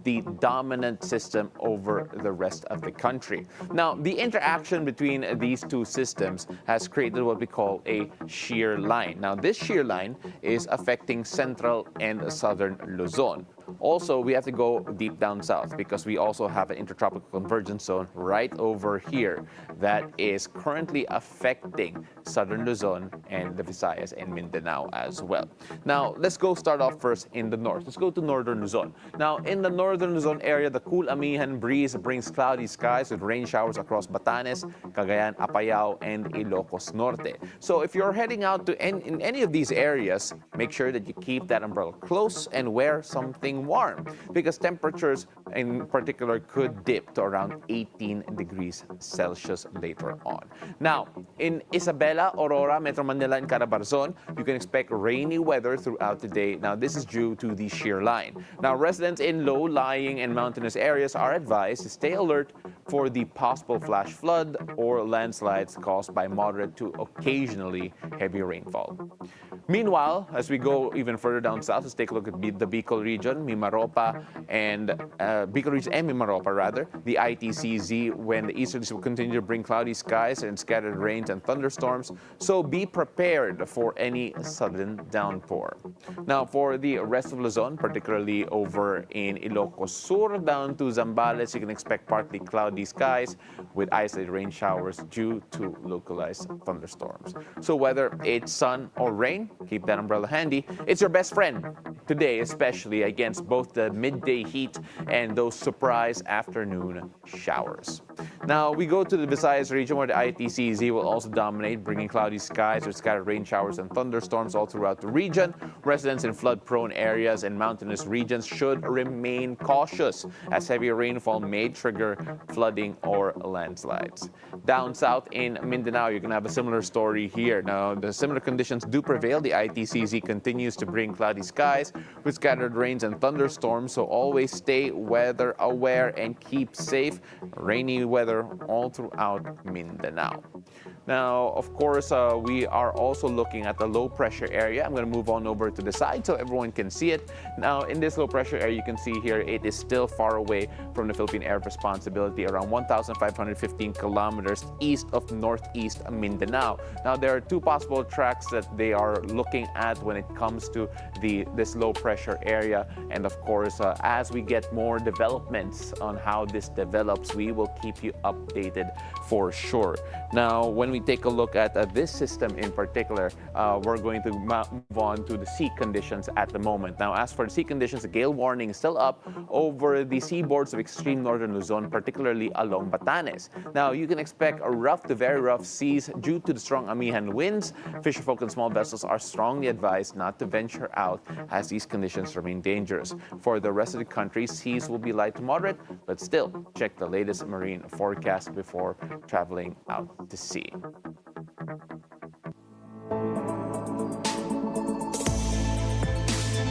the dominant system over the rest of the country. Now, the interaction between these two systems has created what we call a shear line. Now, this shear line is affecting central and southern Luzon. Also, we have to go deep down south because we also have an intertropical convergence zone right over here that is currently affecting southern Luzon and the Visayas and Mindanao as well. Now, let's go start off first in the north. Let's go to northern Luzon. Now, in the northern Luzon area, the cool amihan breeze brings cloudy skies with rain showers across Batanes, Cagayan, Apayao, and Ilocos Norte. So if you're heading out to in any of these areas, make sure that you keep that umbrella close and wear something warm because temperatures in particular could dip to around 18 degrees Celsius later on. Now, in Isabela, Aurora, Metro Manila, and Carabarzon, you can expect rainy weather throughout the day. Now, this is due to the shear line. Now, residents in low-lying and mountainous areas are advised to stay alert for the possible flash flood or landslides caused by moderate to occasionally heavy rainfall. Meanwhile, as we go even further down south, let's take a look at the Bicol region, Mimaropa, and Bicol region and Mimaropa rather, the ITCZ, when the easterlies will continue to bring cloudy skies and scattered rains and thunderstorms. So be prepared for any sudden downpour. Now, for the rest of Luzon, particularly over in Ilocos Sur down to Zambales, you can expect partly cloudy skies with isolated rain showers due to localized thunderstorms. So whether it's sun or rain, keep that umbrella handy. It's your best friend today, especially against both the midday heat and those surprise afternoon showers. Now, we go to the Visayas region where the ITCZ will also dominate, bringing cloudy skies with scattered rain showers and thunderstorms all throughout the region. Residents in flood-prone areas and mountainous regions should remain cautious as heavy rainfall may trigger flooding or landslides. Down south in Mindanao, you're going to have a similar story here. Now, the similar conditions do prevail. The ITCZ continues to bring cloudy skies with scattered rains and thunderstorms, so always stay weather aware and keep safe. Rainy weather all throughout Mindanao. Now, of course, we are also looking at the low pressure area. I'm going to move on over to the side so everyone can see it. Now, in this low pressure area, you can see here, it is still far away from the Philippine Area of Responsibility, around 1,515 kilometers east of northeast Mindanao. Now, there are two possible tracks that they are looking at when it comes to this low pressure area. And of course, as we get more developments on how this develops, we will keep you updated for sure. Now, when we take a look at this system in particular, we're going to move on to the sea conditions at the moment. Now, as for the sea conditions, the gale warning is still up over the seaboards of extreme northern Luzon, particularly along Batanes. Now, you can expect a rough to very rough seas due to the strong amihan winds. Fisherfolk and small vessels are strongly advised not to venture out as these conditions remain dangerous. For the rest of the country, seas will be light to moderate, but still check the latest marine forecast before traveling out to sea.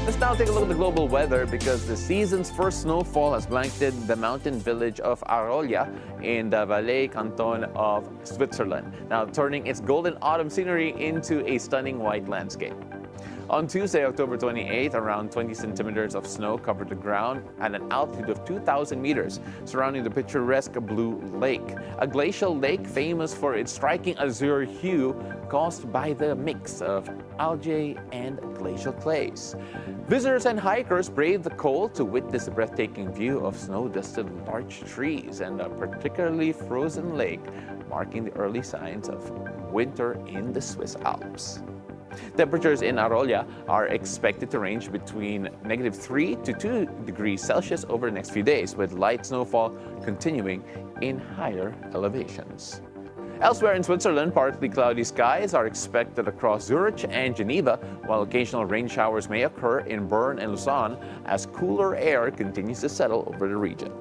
Let's now take a look at the global weather because the season's first snowfall has blanketed the mountain village of Arolia in the Valais canton of Switzerland, now turning its golden autumn scenery into a stunning white landscape. On Tuesday, October 28th, around 20 centimeters of snow covered the ground at an altitude of 2,000 meters surrounding the picturesque Blue Lake, a glacial lake famous for its striking azure hue caused by the mix of algae and glacial clays. Visitors and hikers braved the cold to witness the breathtaking view of snow-dusted large trees and a particularly frozen lake, marking the early signs of winter in the Swiss Alps. Temperatures in Arolia are expected to range between -3 to 2 degrees Celsius over the next few days, with light snowfall continuing in higher elevations. Elsewhere in Switzerland, partly cloudy skies are expected across Zurich and Geneva, while occasional rain showers may occur in Bern and Lausanne as cooler air continues to settle over the region.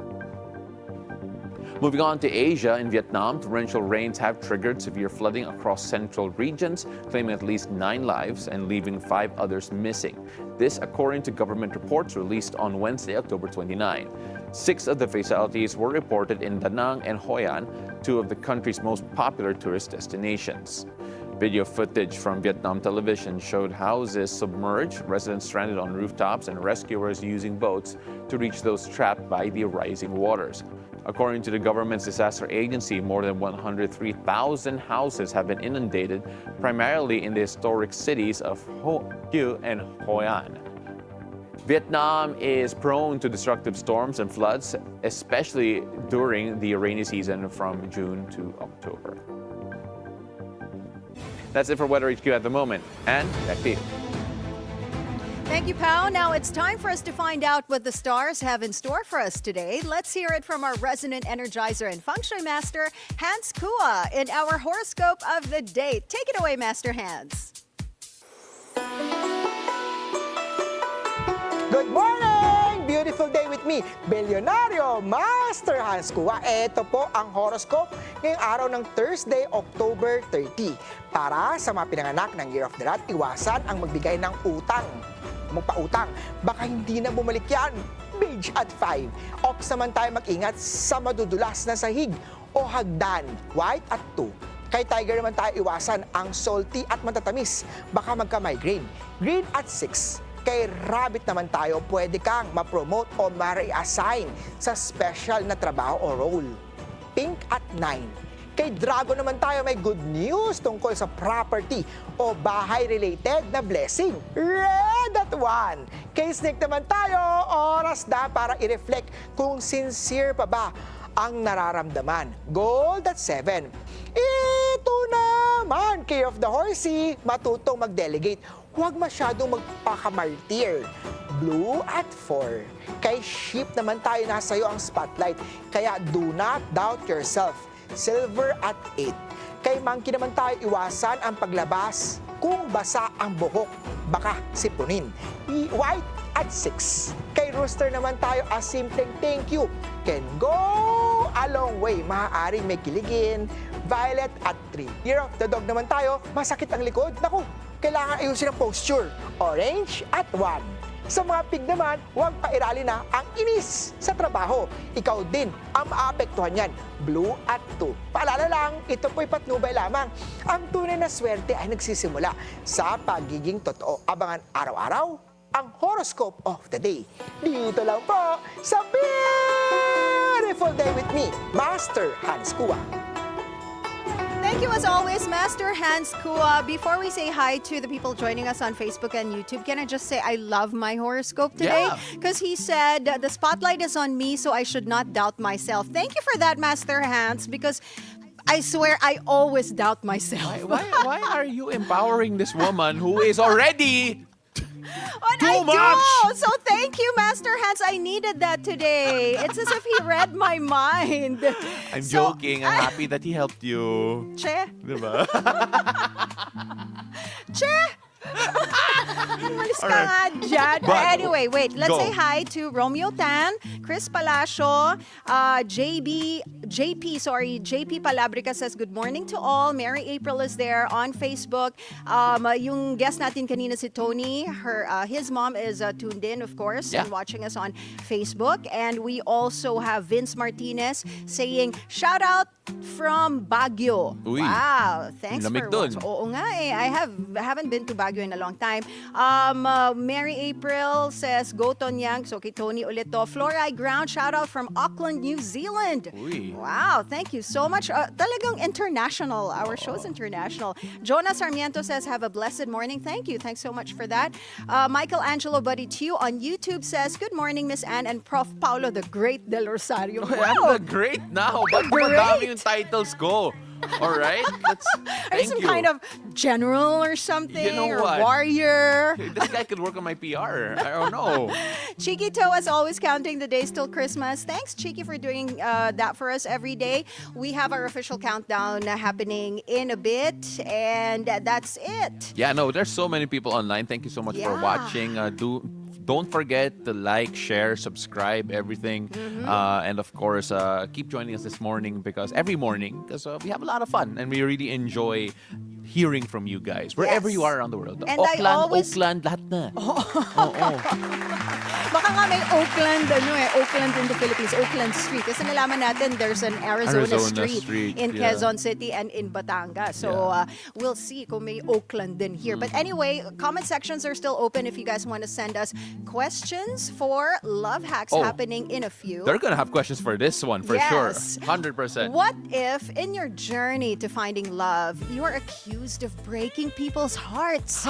Moving on to Asia, in Vietnam, torrential rains have triggered severe flooding across central regions, claiming at least 9 lives and leaving 5 others missing. This according to government reports released on Wednesday, October 29. 6 of the fatalities were reported in Da Nang and Hoi An, 2 of the country's most popular tourist destinations. Video footage from Vietnam television showed houses submerged, residents stranded on rooftops, and rescuers using boats to reach those trapped by the rising waters. According to the government's disaster agency, more than 103,000 houses have been inundated, primarily in the historic cities of Ho Chi and Hoi An. Vietnam is prone to destructive storms and floods, especially during the rainy season from June to October. That's it for Weather HQ at the moment. And back to you. Thank you, Pao. Now it's time for us to find out what the stars have in store for us today. Let's hear it from our resident energizer and feng shui master, Hans Kua, in our horoscope of the day. Take it away, Master Hans. Good morning! Beautiful day with me, Bilyonaryo Master Hans Kua. Ito po ang horoscope ngayong araw ng Thursday, October 30. Para sa mga pinanganak ng Year of the Rat, iwasan ang magbigay ng utang. Magpautang, baka hindi na bumalik yan. Beige at 5. Ox naman tayo mag-ingat sa madudulas na sahig o hagdan. White at 2. Kay Tiger naman tayo iwasan ang salty at matatamis. Baka magka-migraine. Green at 6. Kay Rabbit naman tayo, pwede kang ma-promote o ma-reassign sa special na trabaho o role. Pink at 9. Kay Dragon naman tayo, may good news tungkol sa property o bahay-related na blessing. Red at 1. Kay Snake naman tayo, oras na para i-reflect kung sincere pa ba ang nararamdaman. Gold at 7. Ito naman, kay of the Horsey, matutong mag-delegate. Huwag masyadong magpakamartir. Blue at 4. Kay Sheep naman tayo, nasa iyo ang spotlight. Kaya do not doubt yourself. Silver at 8. Kay Monkey naman tayo, iwasan ang paglabas kung basa ang buhok. Baka sipunin. White at 6. Kay Rooster naman tayo, a simpleng thank you can go a long way. Maaaring may kiligin. Violet at 3. Year of the Dog naman tayo, masakit ang likod. Naku, kailangan ayusin ang posture. Orange at 1. Sa mga pig naman, huwag pairali na ang inis sa trabaho. Ikaw din ang maapektuhan yan. Blue at 2. Paalala lang, ito po'y patnubay lamang. Ang tunay na swerte ay nagsisimula sa pagiging totoo. Abangan araw-araw ang horoscope of the day. Dito lang po sa Beautiful Day with me, Master Hans Kua. Thank you as always, Master Hans Kua. Before we say hi to the people joining us on Facebook and YouTube, can I just say I love my horoscope today? Yeah. Because he said the spotlight is on me, so I should not doubt myself. Thank you for that, Master Hans, because I swear I always doubt myself. Why are you empowering this woman who is already And Too I much! do! So thank you, Master Hans. I needed that today. It's as if he read my mind. I'm So, joking. I'm happy that he helped you. Che? Diba? Che? Umalis ka Alright. nga dyan. But- Anyway, wait. Let's Go. say hi to Romeo Tan, Chris Palacio, JP Palabrica says, good morning to all. Mary April is there on Facebook. Yung guest natin kanina si Tony, his mom is tuned in, of course, Yeah. and watching us on Facebook. And we also have Vince Martinez saying, shout out from Baguio. Uy. Wow. Thanks Lamig for dun. Oo nga eh. I haven't been to Baguio in a long time. Mary April says, go Tonyang. So kay Tony ulit to. Fluoride Ground, shout out from Auckland, New Zealand. Uy. Wow, thank you so much. Talagang international. Our show's international. Jonah Sarmiento says, have a blessed morning. Thank you. Thanks so much for that. Michael Angelo Buddy Tew on YouTube says, good morning, Miss Anne and Prof. Paolo, the Great del Rosario. I'm the great now. Ba't madami yung titles ko? All right? Are you some kind of general or something? You know or what? warrior? This guy could work on my PR. I don't know. Cheeky Toe, as always, counting the days till Christmas. Thanks, Cheeky, for doing that for us every day. We have our official countdown happening in a bit, and that's it. Yeah, no, there's so many people online. Thank you so much for Yeah. watching. Don't forget to like, share, subscribe, everything. And of course, keep joining us this morning every morning, because we have a lot of fun and we really enjoy hearing from you guys wherever Yes. you are around the world. And I always- Oakland, lahat na. Baka nga may Oakland in the Philippines, Oakland Street. Kasi nalaman natin there's an Arizona Street in yeah. Quezon City and in Batangas. So we'll see kung may Oakland din here. But anyway, comment sections are still open if you guys want to send us questions for love hacks Oh. happening in a few. They're gonna have questions for this one for Yes. sure. 100%. What if in your journey to finding love, you are accused of breaking people's hearts?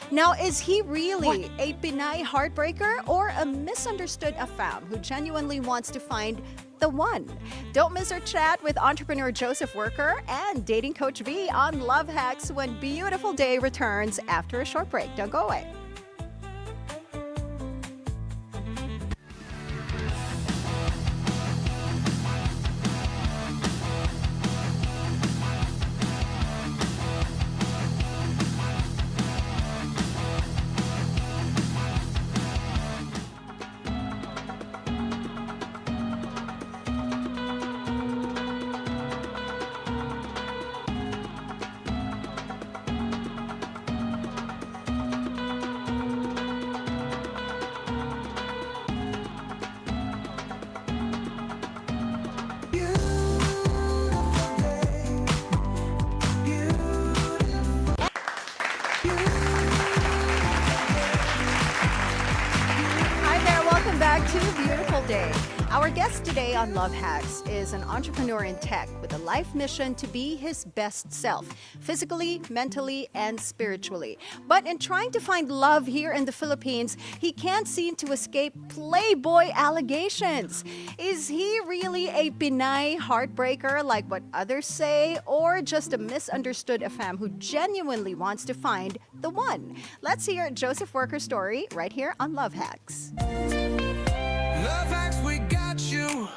Now, is he really a Pinay heartbreaker or a misunderstood affam who genuinely wants to find the one? Don't miss our chat with entrepreneur Joseph Worker and dating coach V on Love Hacks when Beautiful Day returns after a short break. Don't go away. Hi there, welcome back to Beautiful Day. Our guest today on Love Hacks is an entrepreneur in tech with a life mission to be his best self, physically, mentally, and spiritually. But in trying to find love here in the Philippines, he can't seem to escape playboy allegations. Is he really a Pinay heartbreaker like what others say, or just a misunderstood affam who genuinely wants to find the one? Let's hear Joseph Worker's story right here on Love Hacks. Love hacks, we got you.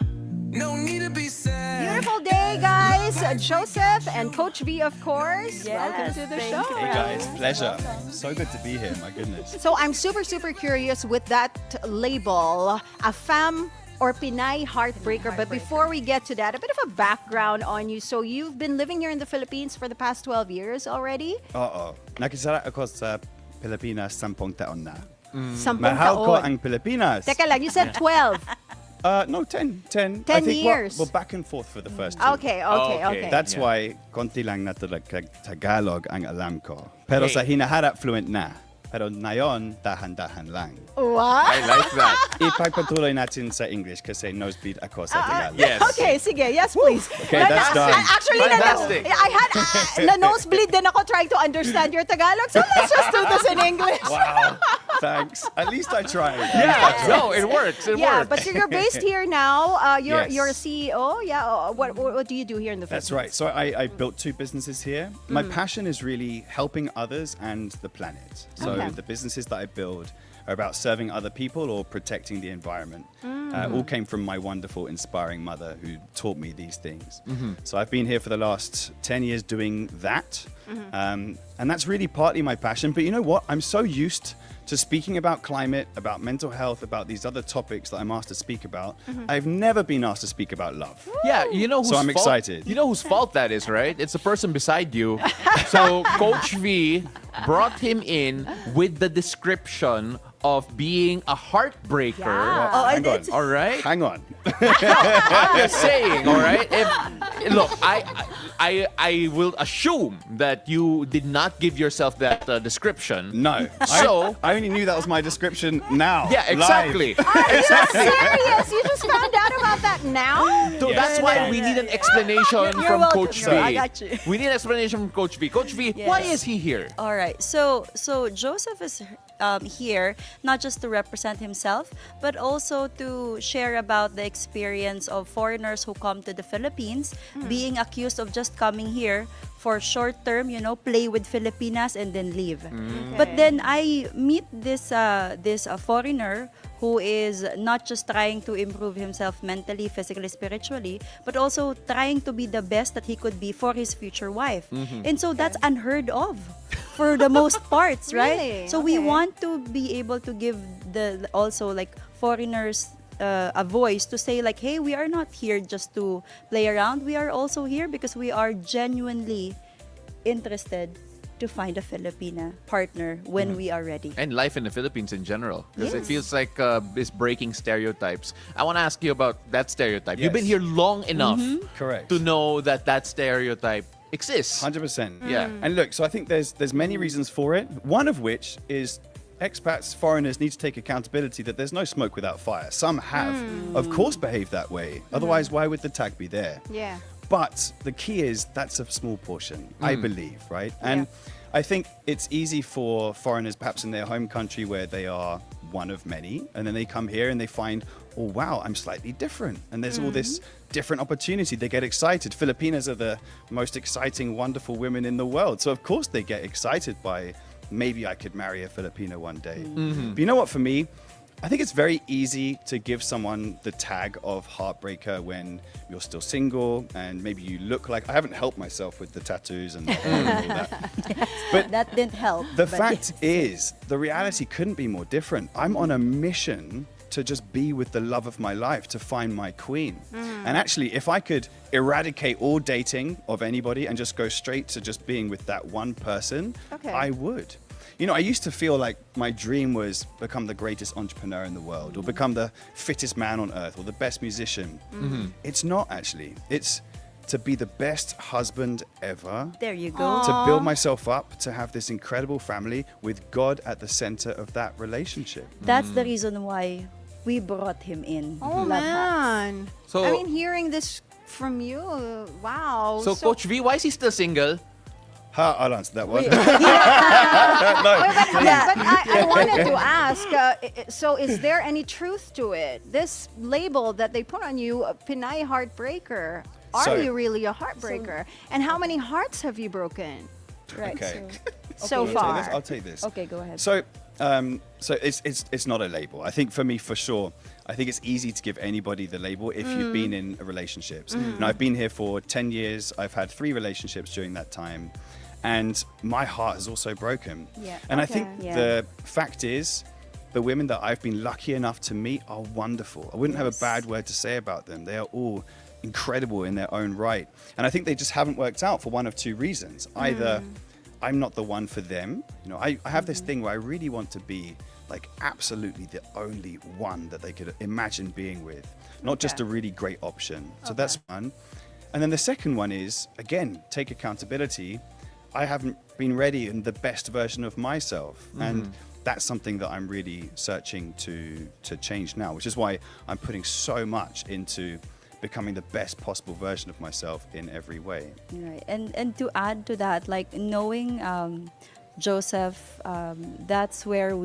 No need to be sad. Beautiful day, guys. Joseph and Coach V, of course. Welcome to the show. Hey guys, pleasure. So good to be here, my goodness. So I'm super curious with that label, affam or Pinay heartbreaker. But before we get to that, a bit of a background on you. So you've been living here in the Philippines for the past 12 years already? Oo. Nakisara ako sa Pilipinas 10 taon na. Sampung Mahal ko taon. ang Pilipinas. Teka lang, you said 12. No, 10. 10. 10 I think years. We're back and forth for the first two. Okay. That's Yeah. why konti lang na Tagalog ang alam ko. Pero Hey. sa hinaharap fluent na. Pero ngayon, dahan-dahan lang. What? I like that. Ipagpatuloy natin sa English kasi nosebleed ako sa Tagalog. Yes. Okay, sige. Yes, please. Okay, that's done. Actually, Fantastic. I had na nosebleed din ako trying to understand your Tagalog. So let's just do this in English. Wow. Thanks. At least I tried. Yeah, no, it works. It Yeah, works. but you're based here now. You're Yes. you're a CEO. Yeah. What do you do here in the That's Philippines? right. So I built 2 businesses here. My passion is really helping others and the planet. So Okay. the businesses that I build are about serving other people or protecting the environment. All came from my wonderful, inspiring mother who taught me these things. So I've been here for the last 10 years doing that. And that's really partly my passion. But you know what? I'm so used to speaking about climate, about mental health, about these other topics that I'm asked to speak about. I've never been asked to speak about love. Yeah, you know whose So I'm fault, excited. You know whose fault that is, right? It's the person beside you. So Coach V brought him in with the description of being a heartbreaker. Yeah. Oh, I Hang on. did. All right? Hang on. I'm just saying, all right? Look, I will assume that you did not give yourself that description. No. So- I only knew that was my description now. Yeah, live. exactly. Are you serious? You just found out about that now? So that's why we need an explanation You're from welcome. Coach V. No, I got you. We need an explanation from Coach V. Coach V, Yes. why is he here? All right. So Joseph is here not just to represent himself, but also to share about the experience of foreigners who come to the Philippines, being accused of just coming here for short term, play with Filipinas and then leave. But then I meet this foreigner who is not just trying to improve himself mentally, physically, spiritually, but also trying to be the best that he could be for his future wife. And so that's unheard of for the most parts, right? Really? So we Okay. want to be able to give the also like foreigners a voice to say like, hey, we are not here just to play around. We are also here because we are genuinely interested to find a Filipina partner when we are ready. And life in the Philippines in general. Because it Yes. feels like it's breaking stereotypes. I want to ask you about that stereotype. You've been Yes. here long enough Correct. to know that stereotype exists. 100%. Yeah. And look, so I think there's many reasons for it. One of which is expats, foreigners need to take accountability that there's no smoke without fire. Some have, of course, behaved that way. Otherwise, why would the tag be there? Yeah. But the key is that's a small portion, I believe, right? And I think it's easy for foreigners, perhaps in their home country where they are one of many, and then they come here and they find, oh, wow, I'm slightly different. And there's all this different opportunity. They get excited. Filipinas are the most exciting, wonderful women in the world. So, of course, they get excited by maybe I could marry a Filipino one day. But you know what, for me, I think it's very easy to give someone the tag of heartbreaker when you're still single and maybe you look like I haven't helped myself with the tattoos and all that. But That didn't help. the but fact yes. is, the reality couldn't be more different. I'm on a mission to just be with the love of my life, to find my queen. And actually, if I could eradicate all dating of anybody and just go straight to just being with that one person, Okay. I would. You know, I used to feel like my dream was become the greatest entrepreneur in the world or become the fittest man on earth or the best musician. It's not actually. It's to be the best husband ever. There you go. To build myself up, to have this incredible family with God at the center of that relationship. That's the reason why we brought him in. Oh, Love that. man. So- I mean, hearing this from you, wow. So, Coach V, why is he still single? I'll answer that one. But I wanted to ask, so is there any truth to it? This label that they put on you, Pinay Heartbreaker, are So- you really a heartbreaker? And how many hearts have you broken Right. Okay. so Okay, far? I'll take this. Okay, go ahead. So, it's not a label. I think for me, for sure, I think it's easy to give anybody the label if you've been in relationships. And I've been here for 10 years. I've had 3 relationships during that time. And my heart is also broken. Yeah. And I Okay. think Yeah. the fact is, the women that I've been lucky enough to meet are wonderful. I wouldn't have a bad word to say about them. They are all incredible in their own right. And I think they just haven't worked out for one of 2 reasons. Either I'm not the one for them. You know, I have this thing where I really want to be like absolutely the only one that they could imagine being with, not just a really great option. So that's one. And then the second one is, again, take accountability. I haven't been ready in the best version of myself. And that's something that I'm really searching to change now, which is why I'm putting so much into becoming the best possible version of myself in every way. Right. And to add to that, like knowing Joseph, that's where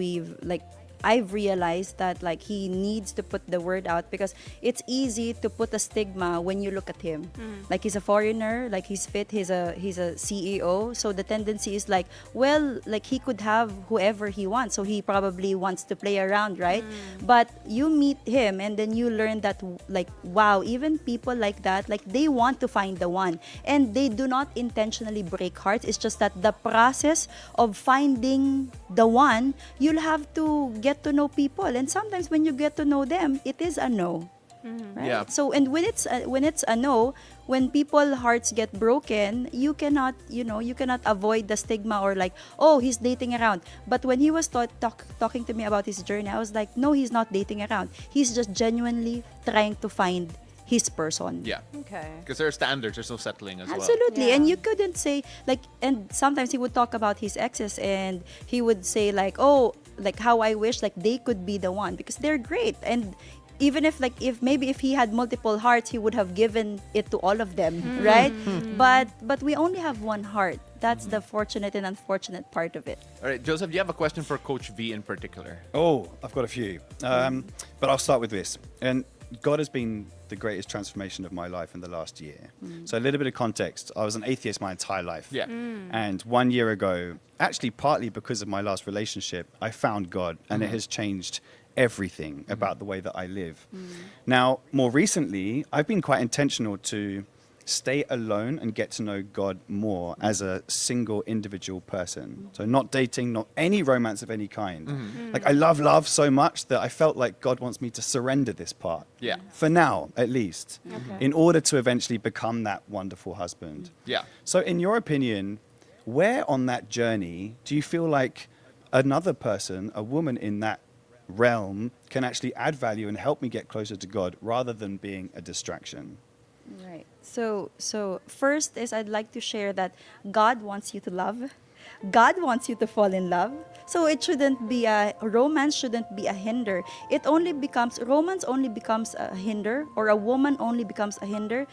I've realized that like he needs to put the word out, because it's easy to put a stigma when you look at him. Like he's a foreigner, like he's fit, he's a CEO. So the tendency is like, well, like he could have whoever he wants. So he probably wants to play around, right? But you meet him and then you learn that like, wow, even people like that, like they want to find the one, and they do not intentionally break hearts. It's just that the process of finding the one, you'll have to get to know people, and sometimes when you get to know them, it is a no. Right? Yeah. So, and when it's a no, when people hearts get broken, you cannot avoid the stigma or like, oh, he's dating around. But when he was talking to me about his journey, I was like, no, he's not dating around. He's just genuinely trying to find his person. Yeah. Okay. Because there are standards, there's no settling as well. Absolutely. Yeah. And you couldn't say like, and sometimes he would talk about his exes and he would say like, oh, like how I wish like they could be the one, because they're great. And even if if he had multiple hearts, he would have given it to all of them, right? But we only have one heart. That's the fortunate and unfortunate part of it. All right, Joseph, do you have a question for Coach V in particular? Oh, I've got a few. But I'll start with this. And God has been the greatest transformation of my life in the last year. So a little bit of context. I was an atheist my entire life. Yeah. And 1 year ago, actually partly because of my last relationship, I found God, and it has changed everything about the way that I live. Now, more recently, I've been quite intentional to stay alone and get to know God more as a single individual person. So not dating, not any romance of any kind. Like I love love so much that I felt like God wants me to surrender this part. Yeah. For now, at least, in order to eventually become that wonderful husband. Yeah. So in your opinion, where on that journey do you feel like another person, a woman in that realm, can actually add value and help me get closer to God rather than being a distraction? Right. So first is I'd like to share that God wants you to love. God wants you to fall in love. So it shouldn't be romance shouldn't be a hinder. Romance only becomes a hinder, or a woman only becomes a hinder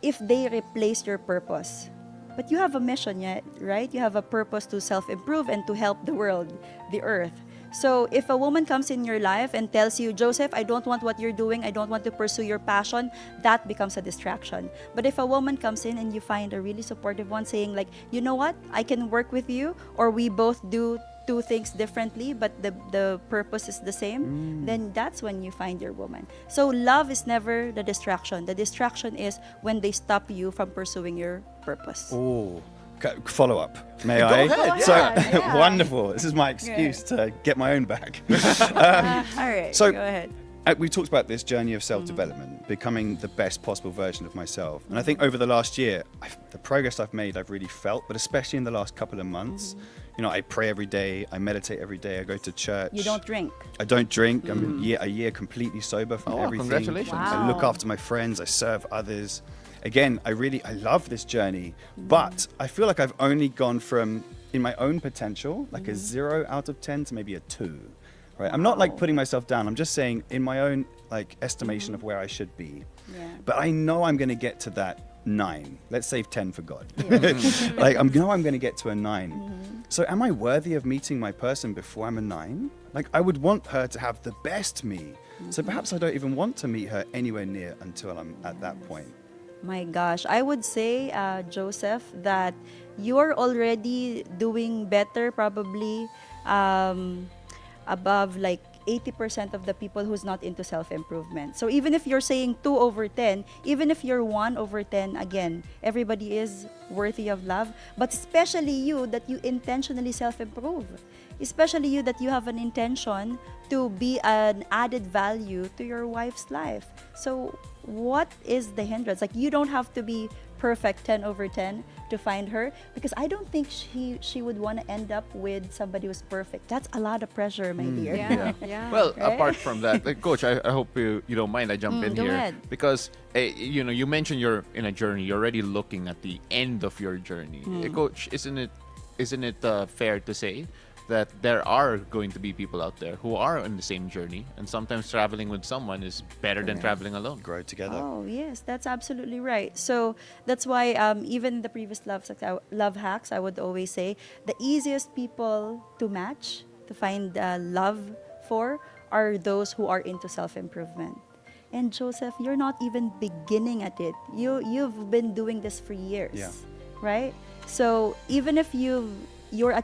if they replace your purpose. But you have a mission, right? You have a purpose to self-improve and to help the world, the earth. So if a woman comes in your life and tells you, Joseph, I don't want what you're doing, I don't want to pursue your passion, that becomes a distraction. But if a woman comes in and you find a really supportive one saying like, you know what, I can work with you, or we both do two things differently, but the purpose is the same, then that's when you find your woman. So love is never the distraction. The distraction is when they stop you from pursuing your purpose. Oh. Follow up, may Go I? ahead, So yeah. wonderful. This is my excuse to get my own back. All right, So- go ahead. We talked about this journey of self-development, becoming the best possible version of myself. And I think over the last year, the progress I've made, I've really felt, but especially in the last couple of months, you know, I pray every day, I meditate every day, I go to church. You don't drink. I don't drink. I'm a year completely sober from Oh, everything. congratulations. I look after my friends, I serve others. Again, I love this journey, but I feel like I've only gone from, in my own potential, like a 0 out of 10 to maybe a 2. Right? I'm not like putting myself down. I'm just saying in my own like estimation of where I should be. Yeah. But I know I'm going to get to that 9. Let's save 10 for God. Like I'm going to get to a 9. So am I worthy of meeting my person before I'm a 9? Like I would want her to have the best me. So perhaps I don't even want to meet her anywhere near until I'm at that point. My gosh, I would say, Joseph, that you're already doing better, probably above like 80% of the people who's not into self-improvement. So even if you're saying 2 over 10, even if you're 1 over 10, again, everybody is worthy of love, but especially you that you intentionally self-improve. Especially you that you have an intention to be an added value to your wife's life. So what is the hindrance? Like you don't have to be perfect 10 over 10. to find her, because I don't think she would want to end up with somebody who's perfect. That's a lot of pressure, my dear. Yeah. Well, Right? apart from that, Coach, I hope you don't mind I jump in go here. ahead. Because, you mentioned you're in a journey. You're already looking at the end of your journey. Coach, isn't it fair to say that there are going to be people out there who are on the same journey, and sometimes traveling with someone is better than traveling alone? Grow together. Oh yes, that's absolutely right. So that's why even in the previous love hacks, I would always say the easiest people to match, to find love for, are those who are into self-improvement. And Joseph, you're not even beginning at it. You've been doing this for years, Yeah. right? So even if you're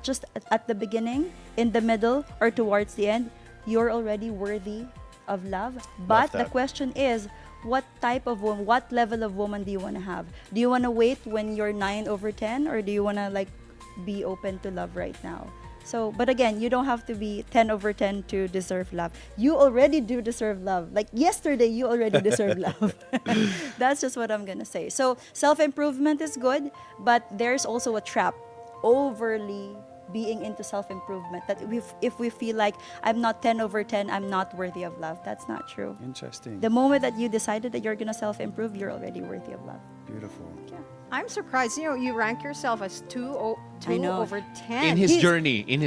just at the beginning, in the middle, or towards the end, you're already worthy of love. But the that. question is, what type of woman, what level of woman do you want to have? Do you want to wait when you're 9/10, or do you want to be open to love right now? So, but again, you don't have to be 10/10 to deserve love. You already do deserve love. Like yesterday, you already deserve love. That's just what I'm going to say. So, self-improvement is good, but there's also a trap, overly being into self-improvement, that if we feel like I'm not 10/10, I'm not worthy of love. That's not true. Interesting. The moment that you decided that you're going to self-improve, you're already worthy of love. Beautiful. I'm surprised. You rank yourself as 2 I know. over 10. In his He's- journey. in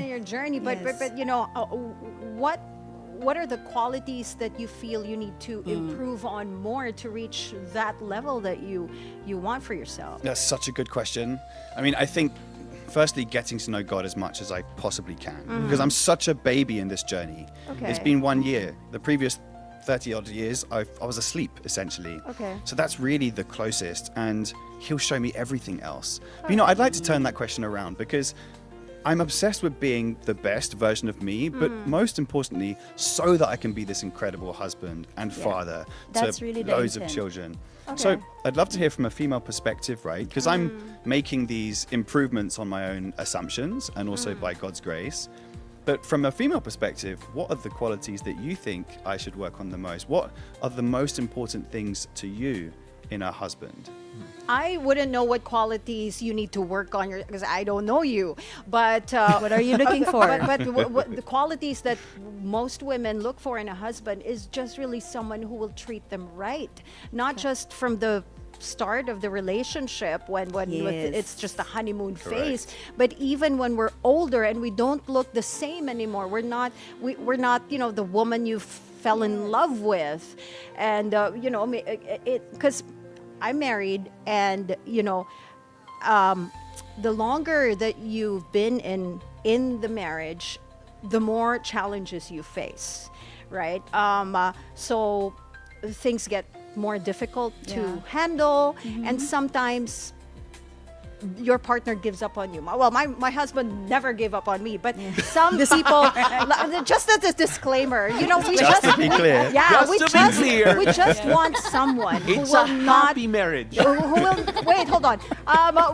your journey, but Yes. what are the qualities that you feel you need to improve on more to reach that level that you want for yourself? That's such a good question. I mean, I think, firstly, getting to know God as much as I possibly can, because I'm such a baby in this journey. It's Okay. been 1 year. The previous 30 odd years, I was asleep, essentially. Okay. So that's really the closest, and He'll show me everything else. But, I'd like to turn that question around, because I'm obsessed with being the best version of me, but most importantly, so that I can be this incredible husband and father That's to really the loads of intent. children. Okay. So I'd love to hear from a female perspective, right? Because I'm making these improvements on my own assumptions and also by God's grace. But from a female perspective, what are the qualities that you think I should work on the most? What are the most important things to you in a husband? I wouldn't know what qualities you need to work on because I don't know you. But What are you looking for? But what the qualities that most women look for in a husband is just really someone who will treat them right, not just from the start of the relationship when Yes. it's just a honeymoon phase, but even when we're older and we don't look the same anymore. We're not the woman you fell in love with, and because I'm married, and the longer that you've been in the marriage, the more challenges you face, right? So things get more difficult to handle, and sometimes your partner gives up on you. Well, my husband never gave up on me, but some people, just as a disclaimer, we Just to be clear. Just to be clear. we just want someone who It's will a not happy marriage. who will wait, hold on.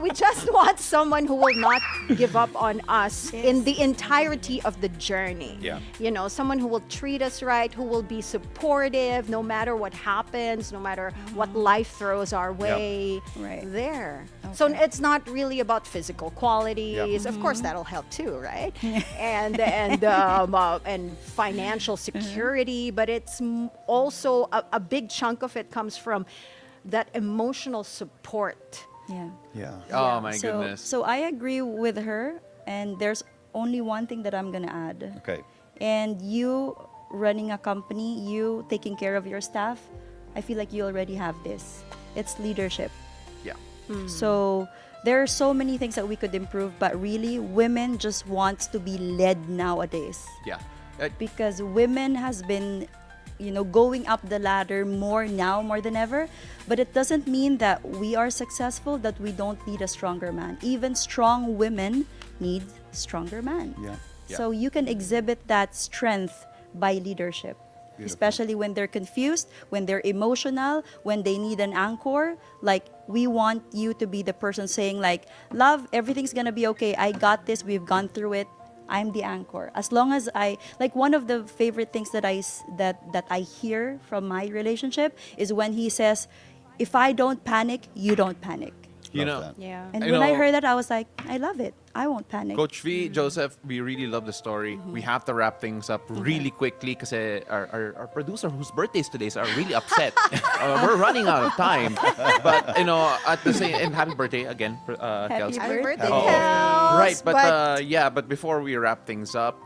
We just want someone who will not give up on us in the entirety of the journey. Yeah. Someone who will treat us right, who will be supportive no matter what happens, no matter what life throws our way. Right. There. So it's not really about physical qualities. Yep. Of course, that'll help too, right? and financial security, but it's also a big chunk of it comes from that emotional support. Yeah. Yeah. Oh, my so, goodness. So I agree with her, and there's only one thing that I'm gonna add. Okay. And you running a company, you taking care of your staff, I feel like you already have this. It's leadership. Yeah. So there are so many things that we could improve, but really, women just wants to be led nowadays, Yeah. because women has been going up the ladder more than ever. But it doesn't mean that we are successful, that we don't need a stronger man. Even strong women need stronger man. Yeah. So you can exhibit that strength by leadership. Especially when they're confused, when they're emotional, when they need an anchor. Like, we want you to be the person saying like, love, everything's gonna be okay. I got this. We've gone through it. I'm the anchor. As long as one of the favorite things that I hear from my relationship is when he says, if I don't panic, you don't panic. You Love know, that. Yeah. And You when I know- heard that, I was like, I love it. I won't panic. Coach V, Joseph, we really love the story. We have to wrap things up really quickly because our producer, whose birthdays today, are really upset. We're running out of time. But, at the same... And happy birthday again, Kels. Happy birthday, Oh, Kels. right, but before we wrap things up,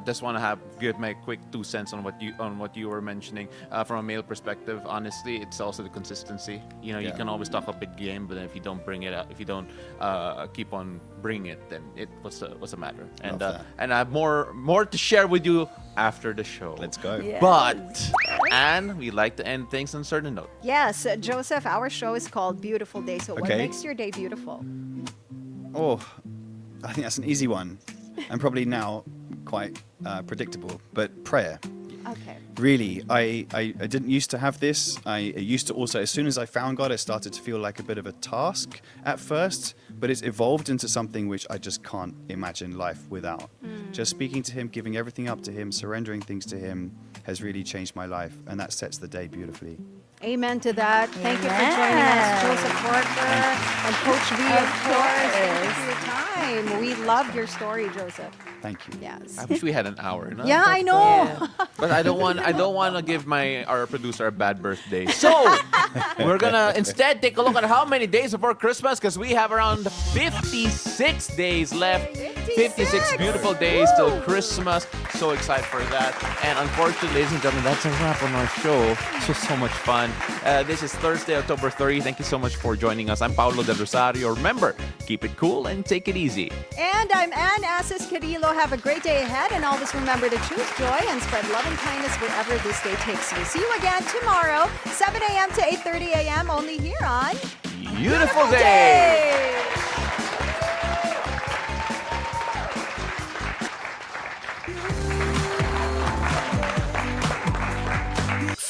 just want to give my quick 2 cents on what you were mentioning from a male perspective. Honestly, it's also the consistency. You Yeah. can always talk a big game, but then if you don't bring it up, if you don't keep on bringing it, then what's the matter? And Love that. and I have more to share with you after the show. Let's go. Yeah. But and we like to end things on a certain note. Yes, Joseph, our show is called Beautiful Day. So what Okay. makes your day beautiful? Oh, I think that's an easy one, and probably now quite predictable. But prayer. Okay. Really, I didn't used to have this. I used to also, as soon as I found God, it started to feel like a bit of a task at first, but it's evolved into something which I just can't imagine life without. Just speaking to Him, giving everything up to Him, surrendering things to Him has really changed my life, and that sets the day beautifully. Amen to that. Thank you for joining us, Joseph Parker and Coach V, of course. Thank you for your time. We loved your story, Joseph. Thank you. Yes. I wish we had an hour. Yeah, I know. But I don't want to give our producer a bad birthday. So we're gonna instead take a look at how many days before Christmas, because we have around 56 days left. 56 beautiful days till Christmas. So excited for that. And unfortunately, ladies and gentlemen, that's a wrap on our show. So much fun. This is Thursday, October 30. Thank you so much for joining us. I'm Paolo de Rosario. Remember, keep it cool and take it easy. And I'm Ann Asis-Carilo. Have a great day ahead, and always remember to choose joy and spread love and kindness wherever this day takes you. See you again tomorrow, 7 a.m. to 8:30 a.m. only here on Beautiful day!